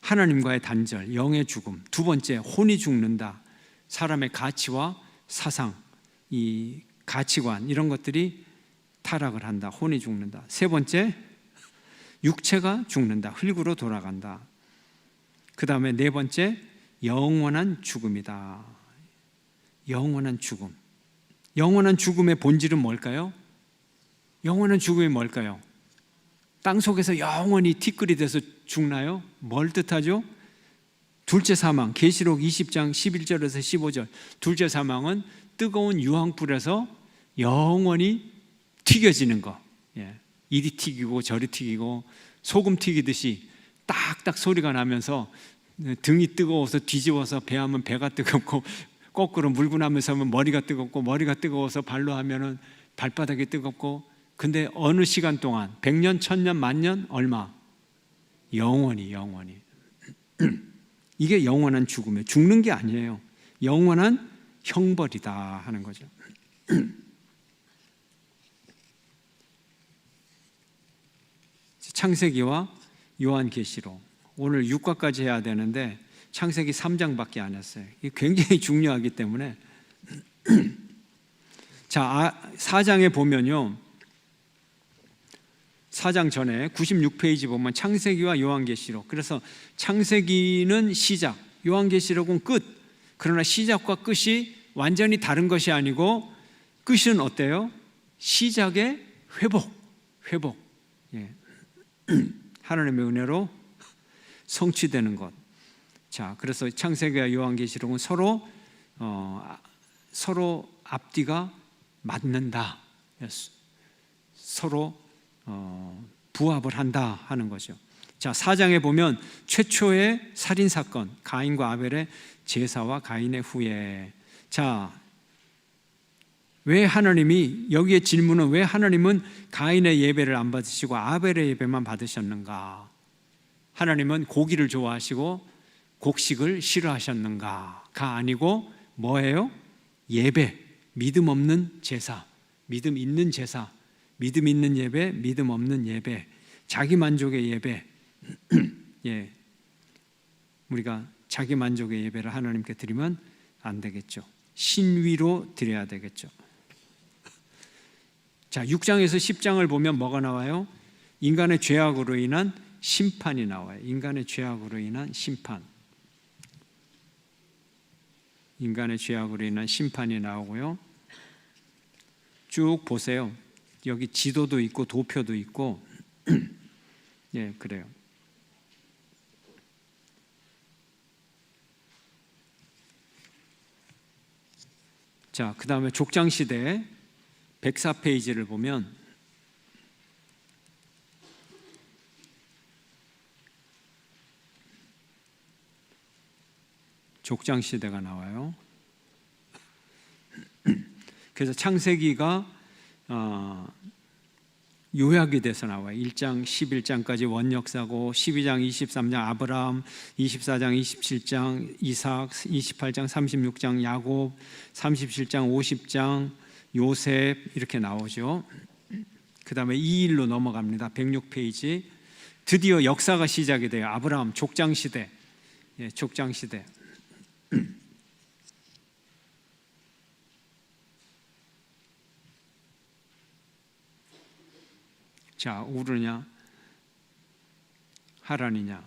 하나님과의 단절, 영의 죽음. 두 번째, 혼이 죽는다. 사람의 가치와 사상, 이 가치관, 이런 것들이 타락을 한다. 혼이 죽는다. 세 번째, 육체가 죽는다. 흙으로 돌아간다. 그 다음에 네 번째, 영원한 죽음이다. 영원한 죽음. 영원한 죽음의 본질은 뭘까요? 영원한 죽음이 뭘까요? 땅속에서 영원히 티끌이 돼서 죽나요? 뭘 뜻하죠? 둘째 사망, 계시록 20장 11절에서 15절. 둘째 사망은 뜨거운 유황불에서 영원히 튀겨지는 거. 예. 이리 튀기고 저리 튀기고 소금 튀기듯이 딱딱 소리가 나면서 등이 뜨거워서 뒤집어서 배하면 배가 뜨겁고, 거꾸로 물고 나면서 하면 머리가 뜨겁고, 머리가 뜨거워서 발로 하면은 발바닥이 뜨겁고. 근데 어느 시간 동안, 100년, 1000년, 만년, 얼마? 영원히. 이게 영원한 죽음이에요. 죽는 게 아니에요. 영원한 형벌이다 하는 거죠. 창세기와 요한계시록, 오늘 6과까지 해야 되는데 창세기 3장밖에 안 했어요. 이게 굉장히 중요하기 때문에. 자, 4장에 보면요, 4장 전에 96페이지 보면 창세기와 요한계시록. 그래서 창세기는 시작, 요한계시록은 끝. 그러나 시작과 끝이 완전히 다른 것이 아니고, 끝은 어때요? 시작의 회복. 예. 하나님의 은혜로 성취되는 것. 자, 그래서 창세기와 요한계시록은 서로 앞뒤가 맞는다. 서로 부합을 한다 하는 거죠. 자, 4장에 보면 최초의 살인사건, 가인과 아벨의 제사와 가인의 후예. 자, 왜 하나님이, 여기에 질문은 왜 하나님은 가인의 예배를 안 받으시고 아벨의 예배만 받으셨는가? 하나님은 고기를 좋아하시고 곡식을 싫어하셨는가가 아니고 뭐예요? 예배, 믿음 없는 제사, 믿음 있는 제사, 믿음 있는 예배, 믿음 없는 예배, 자기 만족의 예배. 예, 우리가 자기 만족의 예배를 하나님께 드리면 안 되겠죠. 신위로 드려야 되겠죠. 자, 6장에서 10장을 보면 뭐가 나와요? 인간의 죄악으로 인한 심판이 나와요. 인간의 죄악으로 인한 심판. 인간의 죄악으로 인한 심판이 나오고요. 쭉 보세요. 여기 지도도 있고 도표도 있고 예, 그래요. 자, 그 다음에 족장시대 104페이지를 보면 족장시대가 나와요. 그래서 창세기가 요약이 돼서 나와요. 1장 11장까지 원역사고 12장 23장 아브라함, 24장 27장 이삭, 28장 36장 야곱, 37장 50장 요셉 이렇게 나오죠. 그 다음에 2일로 넘어갑니다. 106페이지. 드디어 역사가 시작이 돼요. 아브라함 족장시대. 예, 족장시대. 자, 우르냐 하란이냐.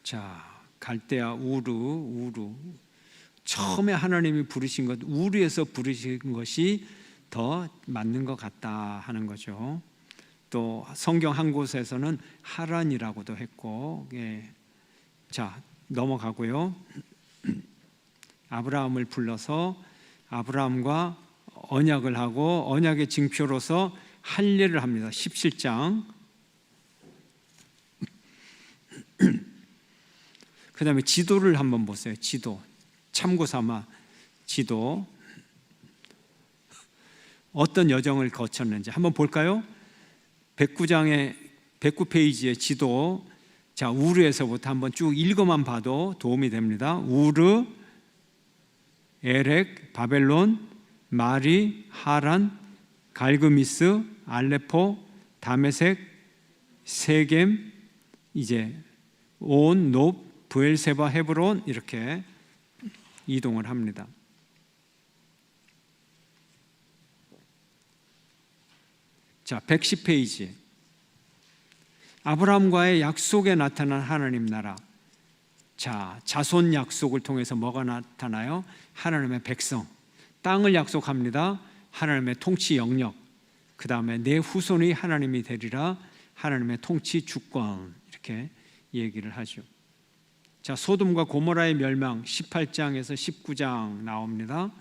자, 갈대아 우르. 처음에 하나님이 부르신 것, 우르에서 부르신 것이 더 맞는 것 같다 하는 거죠. 또 성경 한 곳에서는 하란이라고도 했고, 예. 자, 넘어가고요. 아브라함을 불러서 아브라함과 언약을 하고 언약의 징표로서 할례를 합니다. 17장. 그 다음에 지도를 한번 보세요. 지도. 참고 삼아 지도. 어떤 여정을 거쳤는지 한번 볼까요? 109페이지의 지도. 자, 우르에서부터 한번 쭉 읽어만 봐도 도움이 됩니다. 우르, 에렉, 바벨론, 마리, 하란, 갈그미스, 알레포, 다메섹, 세겜, 이제 온, 높, 브엘세바, 헤브론 이렇게 이동을 합니다. 자, 110페이지. 아브라함과의 약속에 나타난 하나님 나라. 자, 자손 약속을 통해서 뭐가 나타나요? 하나님의 백성. 땅을 약속합니다. 하나님의 통치 영역. 그 다음에 내 후손이 하나님이 되리라. 하나님의 통치 주권. 이렇게 얘기를 하죠. 자, 소돔과 고모라의 멸망 18장에서 19장 나옵니다.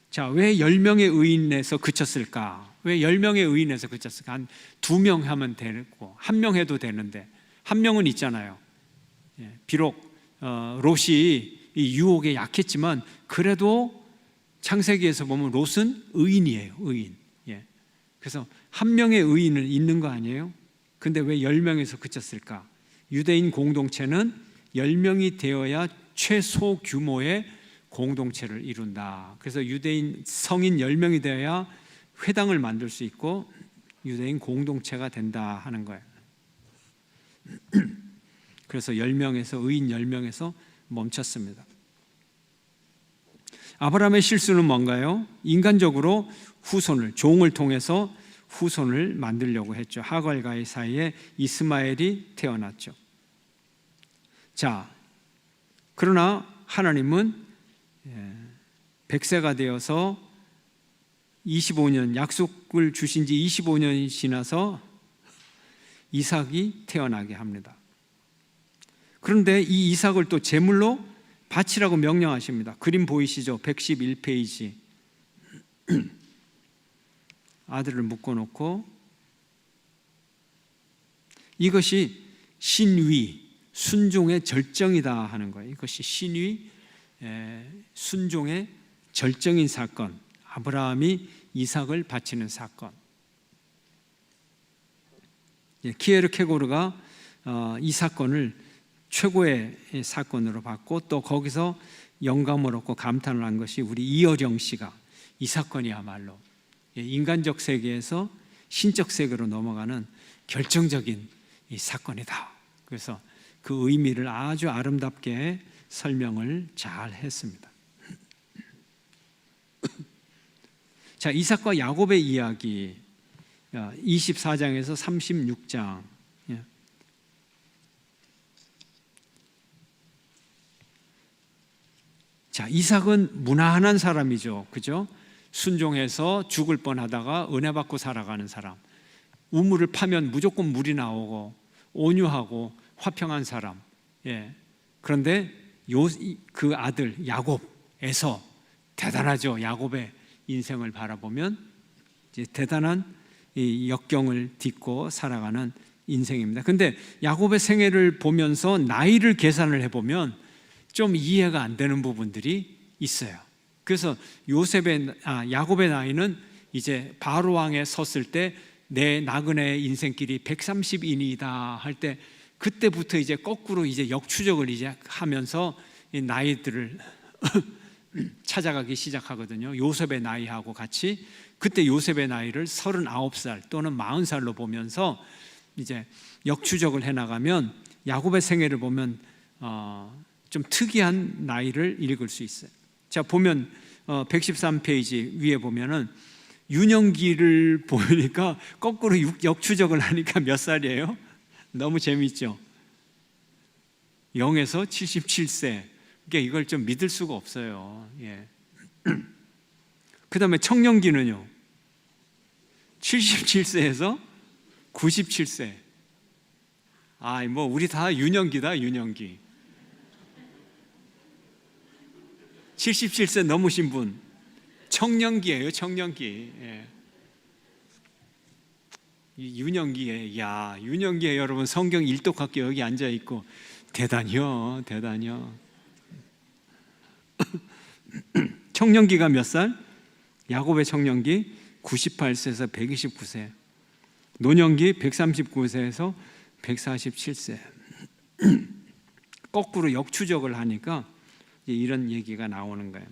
자, 왜 10명의 의인에서 그쳤을까? 왜 10명의 의인에서 그쳤을까? 한 2명 하면 되고 1명 해도 되는데 1명은 있잖아요. 비록 롯이 이 유혹에 약했지만 그래도 창세기에서 보면 롯은 의인이에요. 의인. 그래서 1명의 의인은 있는 거 아니에요? 근데 왜 10명에서 그쳤을까? 유대인 공동체는 10명이 되어야 최소 규모의 공동체를 이룬다. 그래서 유대인 성인 10명이 되어야 회당을 만들 수 있고 유대인 공동체가 된다 하는 거예요. 그래서 10명에서 의인 10명에서 멈췄습니다. 아브라함의 실수는 뭔가요? 인간적으로 후손을, 종을 통해서 후손을 만들려고 했죠. 하갈과의 사이에 이스마엘이 태어났죠. 자, 그러나 하나님은 100세가 되어서 25년, 약속을 주신 지 25년이 지나서 이삭이 태어나게 합니다. 그런데 이 이삭을 또 제물로 바치라고 명령하십니다. 그림 보이시죠? 111페이지. 아들을 묶어놓고, 이것이 신위, 순종의 절정이다 하는 거예요. 이것이 신위, 순종의 절정인 사건, 아브라함이 이삭을 바치는 사건. 키에르케고르가 이 사건을 최고의 사건으로 봤고, 또 거기서 영감을 얻고 감탄을 한 것이 우리 이어령 씨가 이 사건이야말로 인간적 세계에서 신적 세계로 넘어가는 결정적인 이 사건이다. 그래서 그 의미를 아주 아름답게 설명을 잘 했습니다. 자, 이삭과 야곱의 이야기 24장에서 36장. 자, 이삭은 무난한 사람이죠. 그죠? 순종해서 죽을 뻔하다가 은혜 받고 살아가는 사람. 우물을 파면 무조건 물이 나오고 온유하고 화평한 사람. 그런데 그 아들 야곱에서 대단하죠. 야곱의 인생을 바라보면 이제 대단한 이 역경을 딛고 살아가는 인생입니다. 근데 야곱의 생애를 보면서 나이를 계산을 해보면 좀 이해가 안 되는 부분들이 있어요. 그래서 야곱의 나이는 이제 바로 왕에 섰을 때 내 나그네의 인생길이 130인이다 할 때, 그때부터 이제 거꾸로 이제 역추적을 이제 하면서 이 나이들을 찾아가기 시작하거든요. 요셉의 나이하고 같이. 그때 요셉의 나이를 39살 또는 40살로 보면서 이제 역추적을 해나가면 야곱의 생애를 보면 좀 특이한 나이를 읽을 수 있어요. 자, 보면 113페이지 위에 보면은 유년기를 보니까 거꾸로 역추적을 하니까 몇 살이에요? 너무 재밌죠? 0에서 77세. 그러니까 이걸 좀 믿을 수가 없어요. 그 다음에 청년기는요, 77세에서 97세. 뭐 우리 다 유년기다, 유년기. 77세 넘으신 분 청년기예요, 청년기. 유년기에, 유년기에 여러분 성경 일독학교 여기 앉아 있고 대단히요. 청년기가 몇 살? 야곱의 청년기 98세에서 129세, 노년기 139세에서 147세. 거꾸로 역추적을 하니까 이런 얘기가 나오는 거예요.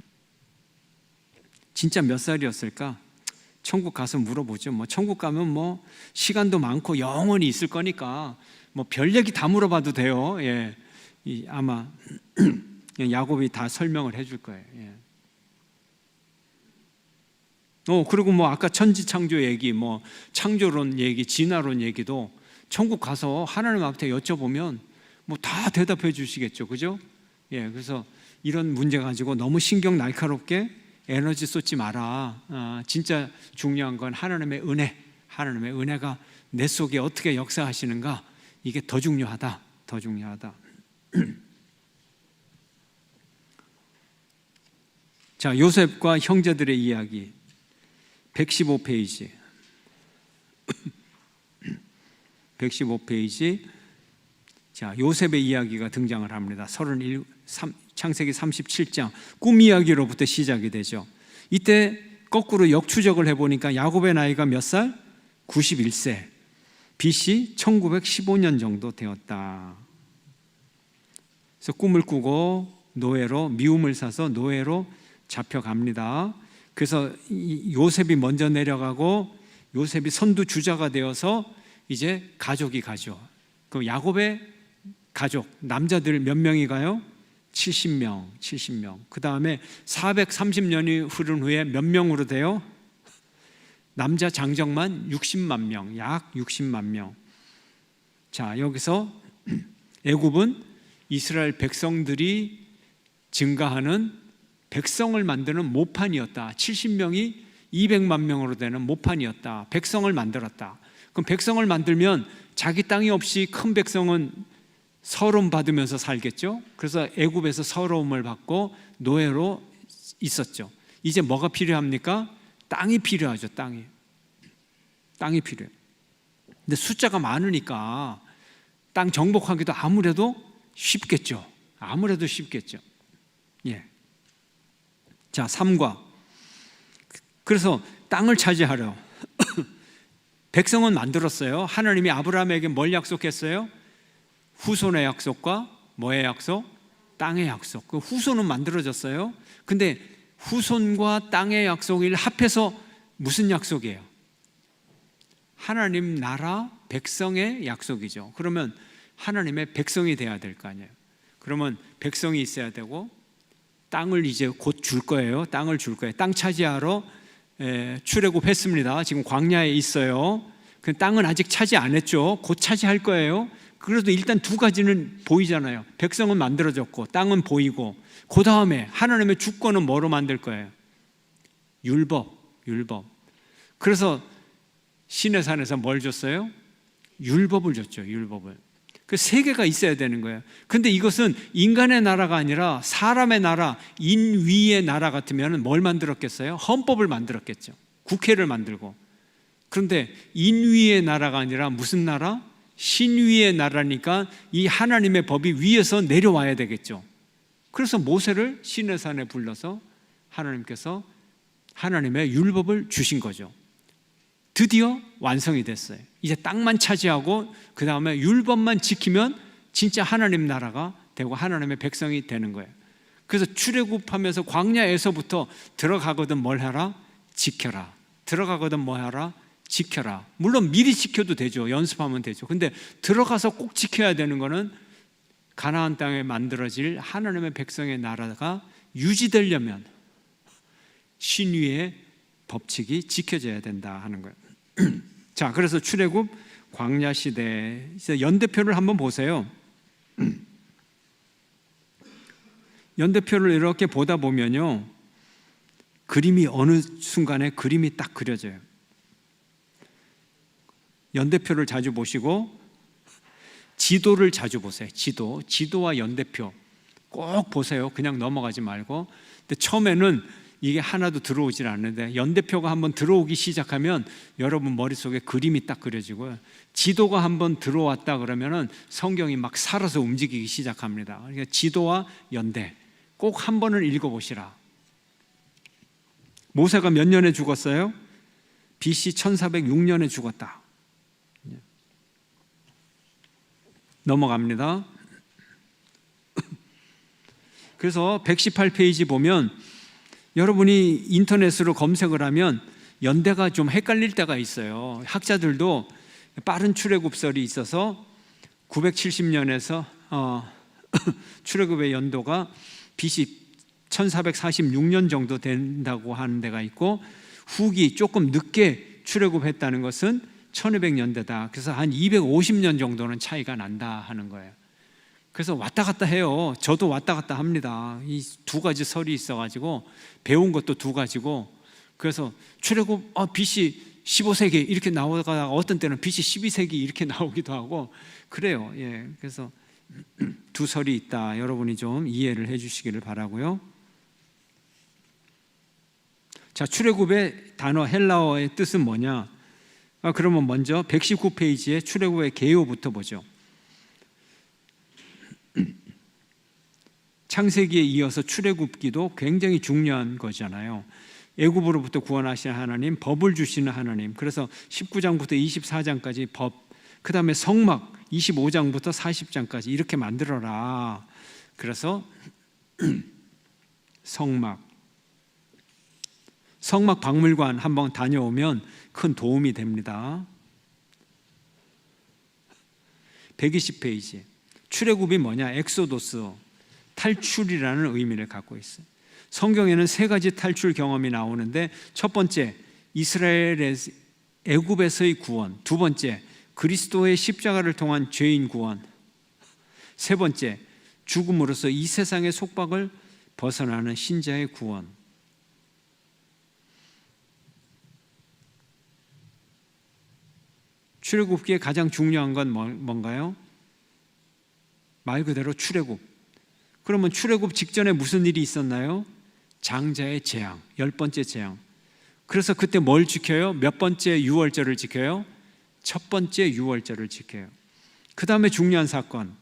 진짜 몇 살이었을까? 천국 가서 물어보죠. 천국 가면 시간도 많고 영원히 있을 거니까 별 얘기 다 물어봐도 돼요. 아마 야곱이 다 설명을 해줄 거예요. 그리고 아까 천지창조 얘기, 창조론 얘기, 진화론 얘기도 천국 가서 하나님 앞에 여쭤보면 다 대답해 주시겠죠. 그죠? 그래서 이런 문제 가지고 너무 신경 날카롭게 에너지 쏟지 마라. 진짜 중요한 건 하나님의 은혜, 하나님의 은혜가 내 속에 어떻게 역사하시는가, 이게 더 중요하다. 자, 요셉과 형제들의 이야기 115페이지 115페이지. 자, 요셉의 이야기가 등장을 합니다. 창세기 37장 꿈 이야기로부터 시작이 되죠. 이때 거꾸로 역추적을 해보니까 야곱의 나이가 몇 살? 91세. BC 1915년 정도 되었다. 그래서 꿈을 꾸고 미움을 사서 노예로 잡혀갑니다. 그래서 요셉이 먼저 내려가고 요셉이 선두주자가 되어서 이제 가족이 가죠. 그 야곱의 가족 남자들 몇 명이 가요? 70명. 그 다음에 430년이 흐른 후에 몇 명으로 돼요? 남자 장정만 60만 명, 약 60만 명. 자, 여기서 애굽은 이스라엘 백성들이 증가하는 백성을 만드는 모판이었다. 70명이 200만 명으로 되는 모판이었다. 백성을 만들었다. 그럼 백성을 만들면 자기 땅이 없이 큰 백성은 서러움 받으면서 살겠죠. 그래서 애굽에서 서러움을 받고 노예로 있었죠. 이제 뭐가 필요합니까? 땅이 필요하죠. 땅이 필요해요. 근데 숫자가 많으니까 땅 정복하기도 아무래도 쉽겠죠. 자, 3과 그래서 땅을 차지하려 백성은 만들었어요. 하나님이 아브라함에게 뭘 약속했어요? 후손의 약속과 뭐의 약속? 땅의 약속. 그 후손은 만들어졌어요. 근데 후손과 땅의 약속을 합해서 무슨 약속이에요? 하나님 나라 백성의 약속이죠. 그러면 하나님의 백성이 돼야 될 거 아니에요. 그러면 백성이 있어야 되고 땅을 이제 곧 줄 거예요. 땅을 줄 거예요. 땅 차지하러 출애굽했습니다. 지금 광야에 있어요. 그 땅은 아직 차지 안 했죠. 곧 차지할 거예요. 그래도 일단 두 가지는 보이잖아요. 백성은 만들어졌고 땅은 보이고, 그 다음에 하나님의 주권은 뭐로 만들 거예요? 율법. 그래서 시내산에서 뭘 줬어요? 율법을 줬죠. 율법을. 그 세 개가 있어야 되는 거예요. 근데 이것은 인간의 나라가 아니라 사람의 나라, 인위의 나라 같으면 뭘 만들었겠어요? 헌법을 만들었겠죠. 국회를 만들고. 그런데 인위의 나라가 아니라 무슨 나라? 신위의 나라니까 이 하나님의 법이 위에서 내려와야 되겠죠. 그래서 모세를 시내산에 불러서 하나님께서 하나님의 율법을 주신 거죠. 드디어 완성이 됐어요. 이제 땅만 차지하고 그 다음에 율법만 지키면 진짜 하나님 나라가 되고 하나님의 백성이 되는 거예요. 그래서 출애굽하면서 광야에서부터 들어가거든 뭘 하라? 지켜라. 들어가거든 뭐 하라? 지켜라. 물론 미리 지켜도 되죠. 연습하면 되죠. 근데 들어가서 꼭 지켜야 되는 거는 가나안 땅에 만들어질 하나님의 백성의 나라가 유지되려면 신위의 법칙이 지켜져야 된다 하는 거예요. 자, 그래서 출애굽 광야 시대 연대표를 한번 보세요. 연대표를 이렇게 보다 보면요, 그림이 어느 순간에 그림이 딱 그려져요. 연대표를 자주 보시고 지도를 자주 보세요. 지도와 연대표 꼭 보세요. 그냥 넘어가지 말고. 근데 처음에는 이게 하나도 들어오질 않는데 연대표가 한번 들어오기 시작하면 여러분 머릿속에 그림이 딱 그려지고요. 지도가 한번 들어왔다 그러면은 성경이 막 살아서 움직이기 시작합니다. 그러니까 지도와 연대 꼭 한 번은 읽어보시라. 모세가 몇 년에 죽었어요? BC 1406년에 죽었다. 넘어갑니다. 그래서 118페이지 보면 여러분이 인터넷으로 검색을 하면 연대가 좀 헷갈릴 때가 있어요. 학자들도 빠른 출애굽설이 있어서 970년에서 출애굽의 연도가 BC 1446년 정도 된다고 하는 데가 있고, 후기 조금 늦게 출애굽했다는 것은 1200년대다. 그래서 한 250년 정도는 차이가 난다 하는 거예요. 그래서 왔다 갔다 해요. 저도 왔다 갔다 합니다. 이 두 가지 설이 있어가지고 배운 것도 두 가지고, 그래서 출애굽 BC 15세기 이렇게 나오다가 어떤 때는 BC 12세기 이렇게 나오기도 하고 그래요. 예, 그래서 두 설이 있다. 여러분이 좀 이해를 해주시기를 바라고요. 자, 출애굽의 단어 헬라어의 뜻은 뭐냐? 그러면 먼저 119페이지에 출애굽의 개요부터 보죠. 창세기에 이어서 출애굽기도 굉장히 중요한 거잖아요. 애굽으로부터 구원하시는 하나님, 법을 주시는 하나님. 그래서 19장부터 24장까지 법, 그 다음에 성막 25장부터 40장까지 이렇게 만들어라. 그래서 성막 박물관 한번 다녀오면 큰 도움이 됩니다. 120페이지 출애굽이 뭐냐? 엑소도스, 탈출이라는 의미를 갖고 있어요. 성경에는 세 가지 탈출 경험이 나오는데, 첫 번째 이스라엘의 애굽에서의 구원, 두 번째 그리스도의 십자가를 통한 죄인 구원, 세 번째 죽음으로써 이 세상의 속박을 벗어나는 신자의 구원. 출애굽기에 가장 중요한 건 뭔가요? 말 그대로 출애굽. 그러면 출애굽 직전에 무슨 일이 있었나요? 장자의 재앙, 10번째 재앙. 그래서 그때 뭘 지켜요? 몇 번째 유월절을 지켜요? 첫 번째 유월절을 지켜요. 그 다음에 중요한 사건.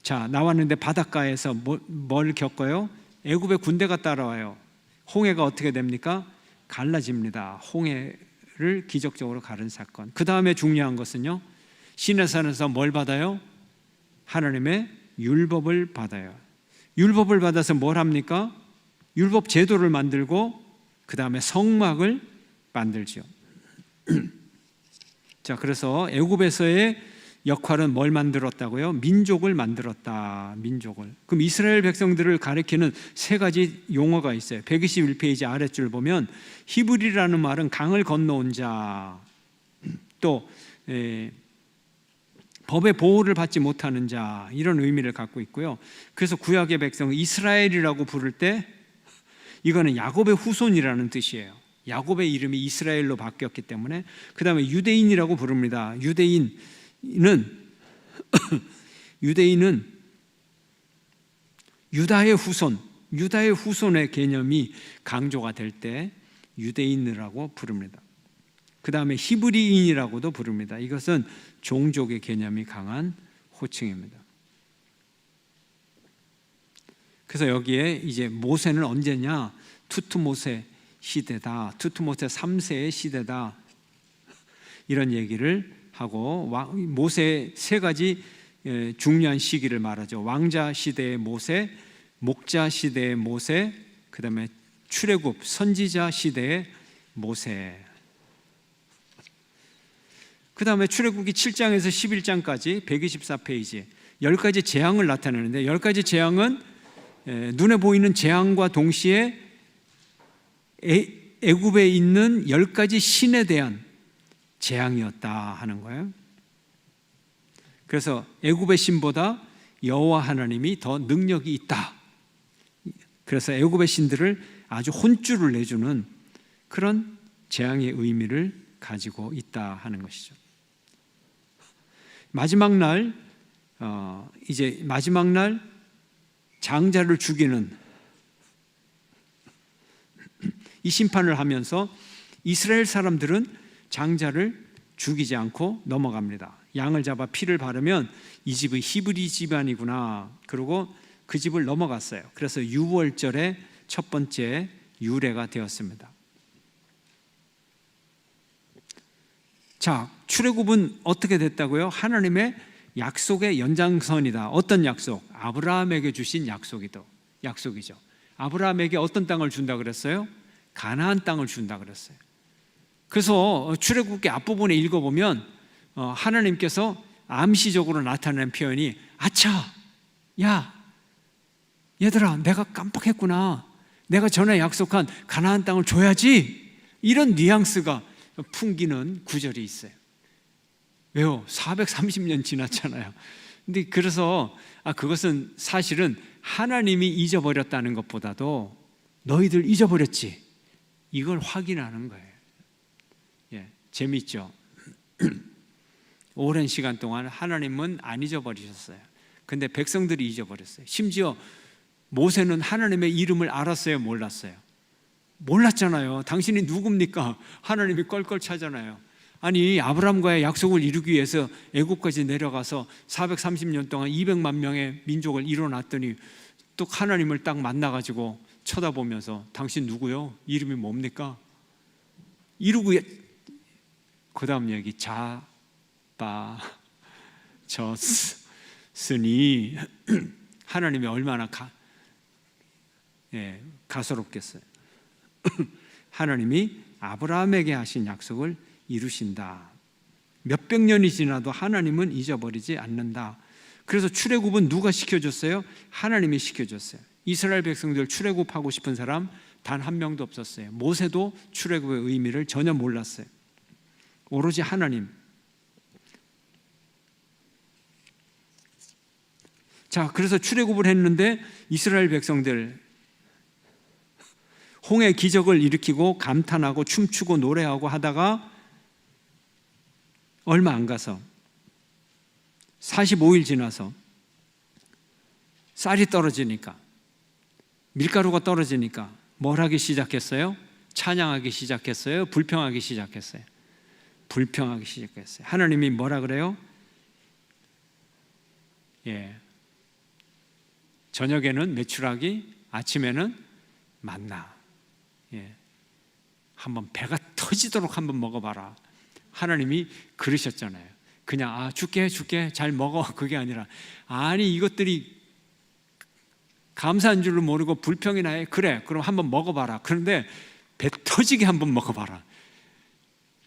자, 나왔는데 바닷가에서 뭘 겪어요? 애굽의 군대가 따라와요. 홍해가 어떻게 됩니까? 갈라집니다. 홍해를 기적적으로 가른 사건. 그 다음에 중요한 것은요, 시내산에서 뭘 받아요? 하나님의 율법을 받아요. 율법을 받아서 뭘 합니까? 율법 제도를 만들고 그 다음에 성막을 만들죠. 자, 그래서 애굽에서의 역할은 뭘 만들었다고요? 민족을 만들었다. 민족을. 그럼 이스라엘 백성들을 가리키는 세 가지 용어가 있어요. 121페이지 아랫줄 보면 히브리라는 말은 강을 건너온 자, 또 법의 보호를 받지 못하는 자, 이런 의미를 갖고 있고요. 그래서 구약의 백성을 이스라엘이라고 부를 때 이거는 야곱의 후손이라는 뜻이에요. 야곱의 이름이 이스라엘로 바뀌었기 때문에. 그 다음에 유대인이라고 부릅니다. 유대인은 유다의 후손의 개념이 강조가 될 때 유대인이라고 부릅니다. 그 다음에 히브리인이라고도 부릅니다. 이것은 종족의 개념이 강한 호칭입니다. 그래서 여기에 이제 모세는 언제냐? 투트모세 시대다. 투트모세 3세의 시대다. 이런 얘기를 하고, 모세 세 가지 중요한 시기를 말하죠. 왕자 시대의 모세, 목자 시대의 모세, 그 다음에 출애굽 선지자 시대의 모세. 그 다음에 출애굽기 7장에서 11장까지 124페이지 10가지 재앙을 나타내는데, 10가지 재앙은 눈에 보이는 재앙과 동시에 애굽에 있는 10가지 신에 대한 재앙이었다 하는 거예요. 그래서 애굽의 신보다 여호와 하나님이 더 능력이 있다. 그래서 애굽의 신들을 아주 혼쭐을 내주는 그런 재앙의 의미를 가지고 있다 하는 것이죠. 마지막 날 장자를 죽이는 이 심판을 하면서 이스라엘 사람들은 장자를 죽이지 않고 넘어갑니다. 양을 잡아 피를 바르면 이 집의 히브리 집안이구나. 그리고 그 집을 넘어갔어요. 그래서 유월절의 첫 번째 유래가 되었습니다. 자, 출애굽은 어떻게 됐다고요? 하나님의 약속의 연장선이다. 어떤 약속? 아브라함에게 주신 약속이죠. 아브라함에게 어떤 땅을 준다 그랬어요? 가나안 땅을 준다 그랬어요. 그래서 출애굽기 앞부분에 읽어보면 하나님께서 암시적으로 나타낸 표현이, 아차, 야, 얘들아, 내가 깜빡했구나. 내가 전에 약속한 가나안 땅을 줘야지. 이런 뉘앙스가 풍기는 구절이 있어요. 왜요? 430년 지났잖아요. 근데 그래서 그것은 사실은 하나님이 잊어버렸다는 것보다도 너희들 잊어버렸지, 이걸 확인하는 거예요. 재밌죠? 오랜 시간 동안 하나님은 안 잊어버리셨어요. 근데 백성들이 잊어버렸어요. 심지어 모세는 하나님의 이름을 알았어요? 몰랐어요? 몰랐잖아요. 당신이 누굽니까? 하나님이 껄껄 차잖아요. 아니, 아브라함과의 약속을 이루기 위해서 애굽까지 내려가서 430년 동안 200만 명의 민족을 이뤄놨더니 또 하나님을 딱 만나가지고 쳐다보면서, 당신 누구요? 이름이 뭡니까? 이러고 그 다음 얘기, 자빠졌으니 하나님이 얼마나 가소롭겠어요. 하나님이 아브라함에게 하신 약속을 이루신다. 몇백 년이 지나도 하나님은 잊어버리지 않는다. 그래서 출애굽은 누가 시켜줬어요? 하나님이 시켜줬어요. 이스라엘 백성들 출애굽하고 싶은 사람 단 한 명도 없었어요. 모세도 출애굽의 의미를 전혀 몰랐어요. 오로지 하나님. 자, 그래서 출애굽을 했는데 이스라엘 백성들 홍해 기적을 일으키고 감탄하고 춤추고 노래하고 하다가 얼마 안 가서 45일 지나서 쌀이 떨어지니까, 밀가루가 떨어지니까 뭘 하기 시작했어요? 찬양하기 시작했어요? 불평하기 시작했어요? 불평하기 시작했어요. 하나님이 뭐라 그래요? 저녁에는 메추라기, 아침에는 만나. 예. 한번 배가 터지도록 한번 먹어봐라. 하나님이 그러셨잖아요. 그냥 줄게 잘 먹어, 그게 아니라 아니 이것들이 감사한 줄을 모르고 불평이나 해. 그래, 그럼 한번 먹어봐라. 그런데 배 터지게 한번 먹어봐라.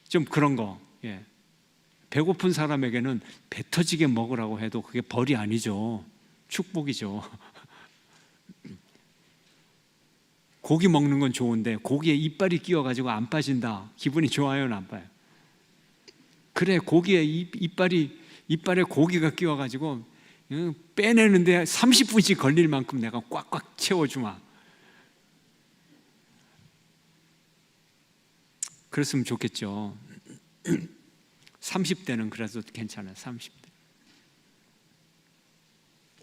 좀 그런 거. 예. 배고픈 사람에게는 배 터지게 먹으라고 해도 그게 벌이 아니죠. 축복이죠. 고기 먹는 건 좋은데 고기에 이빨이 끼어가지고 안 빠진다. 기분이 좋아요, 나빠요? 그래, 고기에 이빨에 고기가 끼어가지고 빼내는데 30분씩 걸릴 만큼 내가 꽉꽉 채워주마. 그랬으면 좋겠죠. 30대는 그래도 괜찮아요. 30대.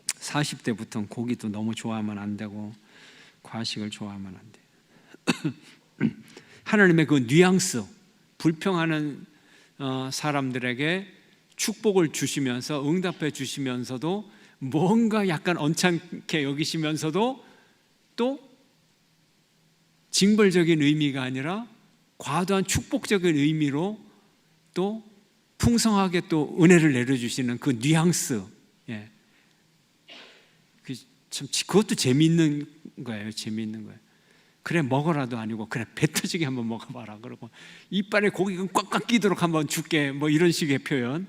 40대부터는 고기도 너무 좋아하면 안 되고 과식을 좋아하면 안 돼요. 하나님의 그 뉘앙스, 불평하는 사람들에게 축복을 주시면서 응답해 주시면서도 뭔가 약간 언짢게 여기시면서도 또 징벌적인 의미가 아니라 과도한 축복적인 의미로 또 풍성하게 또 은혜를 내려주시는 그 뉘앙스, 예. 참 그것도 재미있는 거예요. 재미있는 거예요. 그래, 먹어라도 아니고 그래, 배 터지게 한번 먹어봐라. 그러고 이빨에 고기가 꽉꽉 끼도록 한번 줄게. 뭐 이런 식의 표현.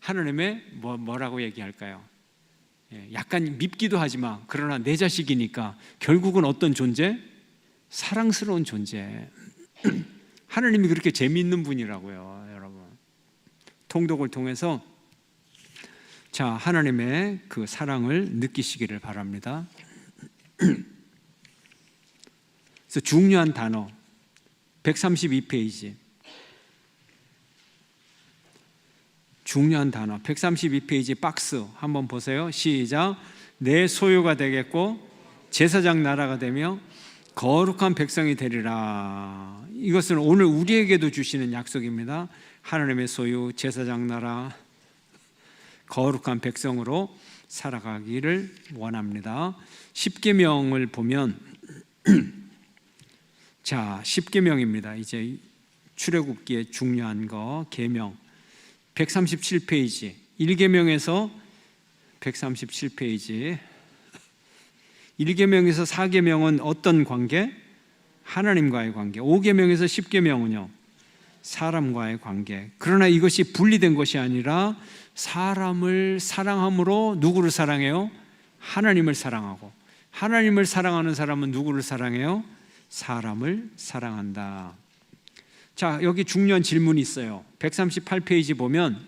하나님의 뭐라고 얘기할까요? 예, 약간 밉기도 하지만 그러나 내 자식이니까 결국은 어떤 존재? 사랑스러운 존재. 하나님이 그렇게 재미있는 분이라고요, 여러분. 통독을 통해서 자, 하나님의 그 사랑을 느끼시기를 바랍니다. 그래서 중요한 단어 132페이지. 중요한 단어 132페이지 박스 한번 보세요. 시작. 내 소유가 되겠고 제사장 나라가 되며 거룩한 백성이 되리라. 이것은 오늘 우리에게도 주시는 약속입니다. 하나님의 소유, 제사장 나라, 거룩한 백성으로 살아가기를 원합니다. 십계명을 보면 자, 십계명입니다. 이제 출애굽기의 중요한 거 계명 137페이지 1계명에서 137페이지 1계명에서 4계명은 어떤 관계? 하나님과의 관계. 5계명에서 10계명은요 사람과의 관계. 그러나 이것이 분리된 것이 아니라 사람을 사랑함으로 누구를 사랑해요? 하나님을 사랑하고, 하나님을 사랑하는 사람은 누구를 사랑해요? 사람을 사랑한다. 자, 여기 중요한 질문이 있어요. 138페이지 보면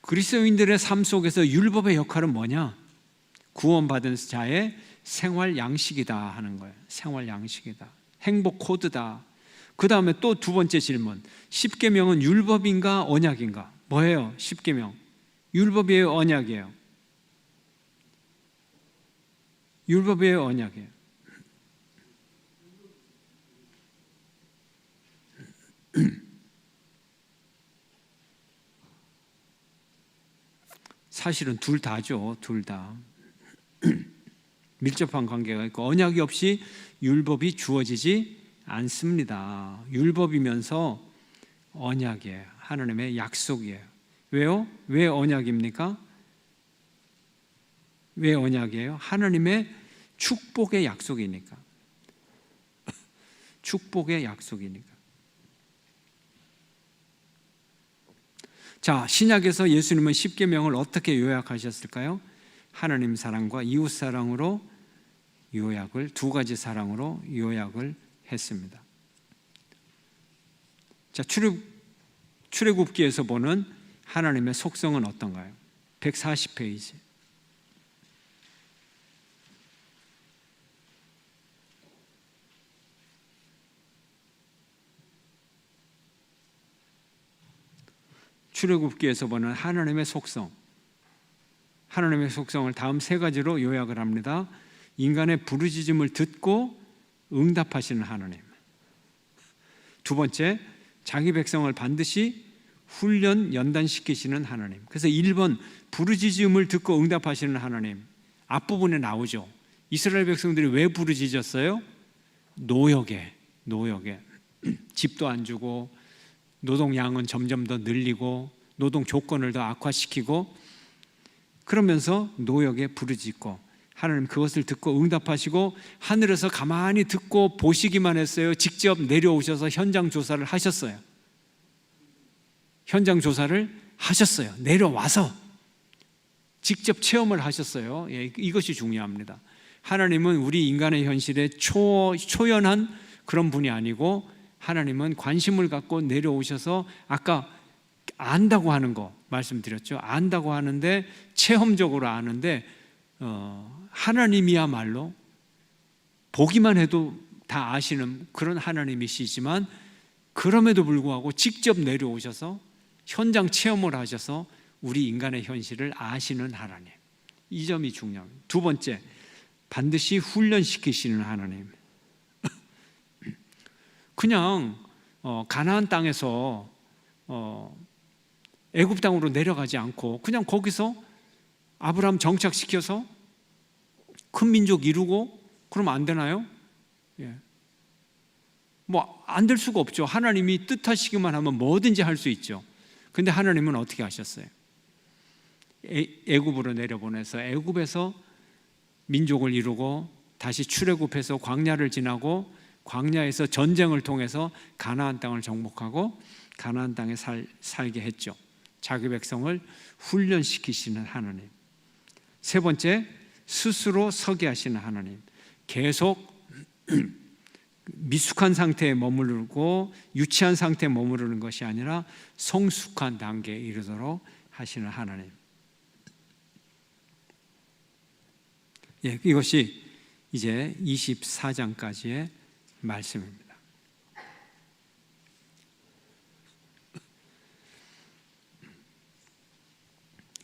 그리스도인들의 삶 속에서 율법의 역할은 뭐냐? 구원받은 자의 생활 양식이다 하는 거예요. 생활 양식이다. 행복 코드다. 그 다음에 또 두 번째 질문. 십계명은 율법인가 언약인가? 뭐예요? 십계명. 율법이에요? 언약이에요? 율법이에요? 언약이에요? 사실은 둘 다죠. 둘 다. 밀접한 관계가 있고 언약이 없이 율법이 주어지지 않습니다. 율법이면서 언약이에요. 하나님의 약속이에요. 왜요? 왜 언약입니까? 왜 언약이에요? 하나님의 축복의 약속이니까. 축복의 약속이니까. 자, 신약에서 예수님은 십계명을 어떻게 요약하셨을까요? 하나님 사랑과 이웃 사랑으로 요약을, 두 가지 사랑으로 요약을 했습니다. 자, 출애굽기에서 보는 하나님의 속성은 어떤가요? 140페이지. 출애굽기에서 보는 하나님의 속성. 하나님의 속성을 다음 세 가지로 요약을 합니다. 인간의 부르짖음을 듣고 응답하시는 하나님. 두 번째, 자기 백성을 반드시 훈련 연단시키시는 하나님. 그래서 1번 부르짖음을 듣고 응답하시는 하나님. 앞부분에 나오죠. 이스라엘 백성들이 왜 부르짖었어요? 노역에 집도 안 주고 노동량은 점점 더 늘리고 노동 조건을 더 악화시키고 그러면서 노역에 부르짖고 하나님 그것을 듣고 응답하시고 하늘에서 가만히 듣고 보시기만 했어요? 직접 내려오셔서 현장 조사를 하셨어요? 현장 조사를 하셨어요. 내려와서 직접 체험을 하셨어요. 예, 이것이 중요합니다. 하나님은 우리 인간의 현실에 초연한 그런 분이 아니고 하나님은 관심을 갖고 내려오셔서 아까 안다고 하는 거 말씀드렸죠. 안다고 하는데 체험적으로 아는데 하나님이야말로 보기만 해도 다 아시는 그런 하나님이시지만 그럼에도 불구하고 직접 내려오셔서 현장 체험을 하셔서 우리 인간의 현실을 아시는 하나님. 이 점이 중요합니다. 두 번째, 반드시 훈련시키시는 하나님. 그냥 가나안 땅에서 애굽 땅으로 내려가지 않고 그냥 거기서 아브라함 정착시켜서 큰 민족 이루고 그러면 안 되나요? 예. 뭐 안 될 수가 없죠. 하나님이 뜻하시기만 하면 뭐든지 할 수 있죠. 근데 하나님은 어떻게 하셨어요? 애굽으로 내려보내서 애굽에서 민족을 이루고 다시 출애굽해서 광야를 지나고 광야에서 전쟁을 통해서 가나안 땅을 정복하고 가나안 땅에 살게 했죠. 자기 백성을 훈련시키시는 하나님. 세 번째, 스스로 서게 하시는 하나님. 계속 미숙한 상태에 머무르고 유치한 상태에 머무르는 것이 아니라 성숙한 단계에 이르도록 하시는 하나님. 예, 이것이 이제 24장까지의 말씀입니다.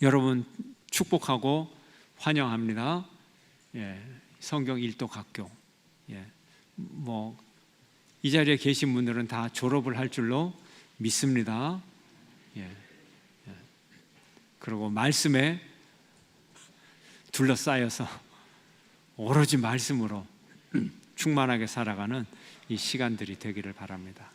여러분 축복하고 환영합니다. 예, 성경 일독 학교. 예, 뭐 이 자리에 계신 분들은 다 졸업을 할 줄로 믿습니다. 예, 예. 그리고 말씀에 둘러싸여서 오로지 말씀으로 충만하게 살아가는 이 시간들이 되기를 바랍니다.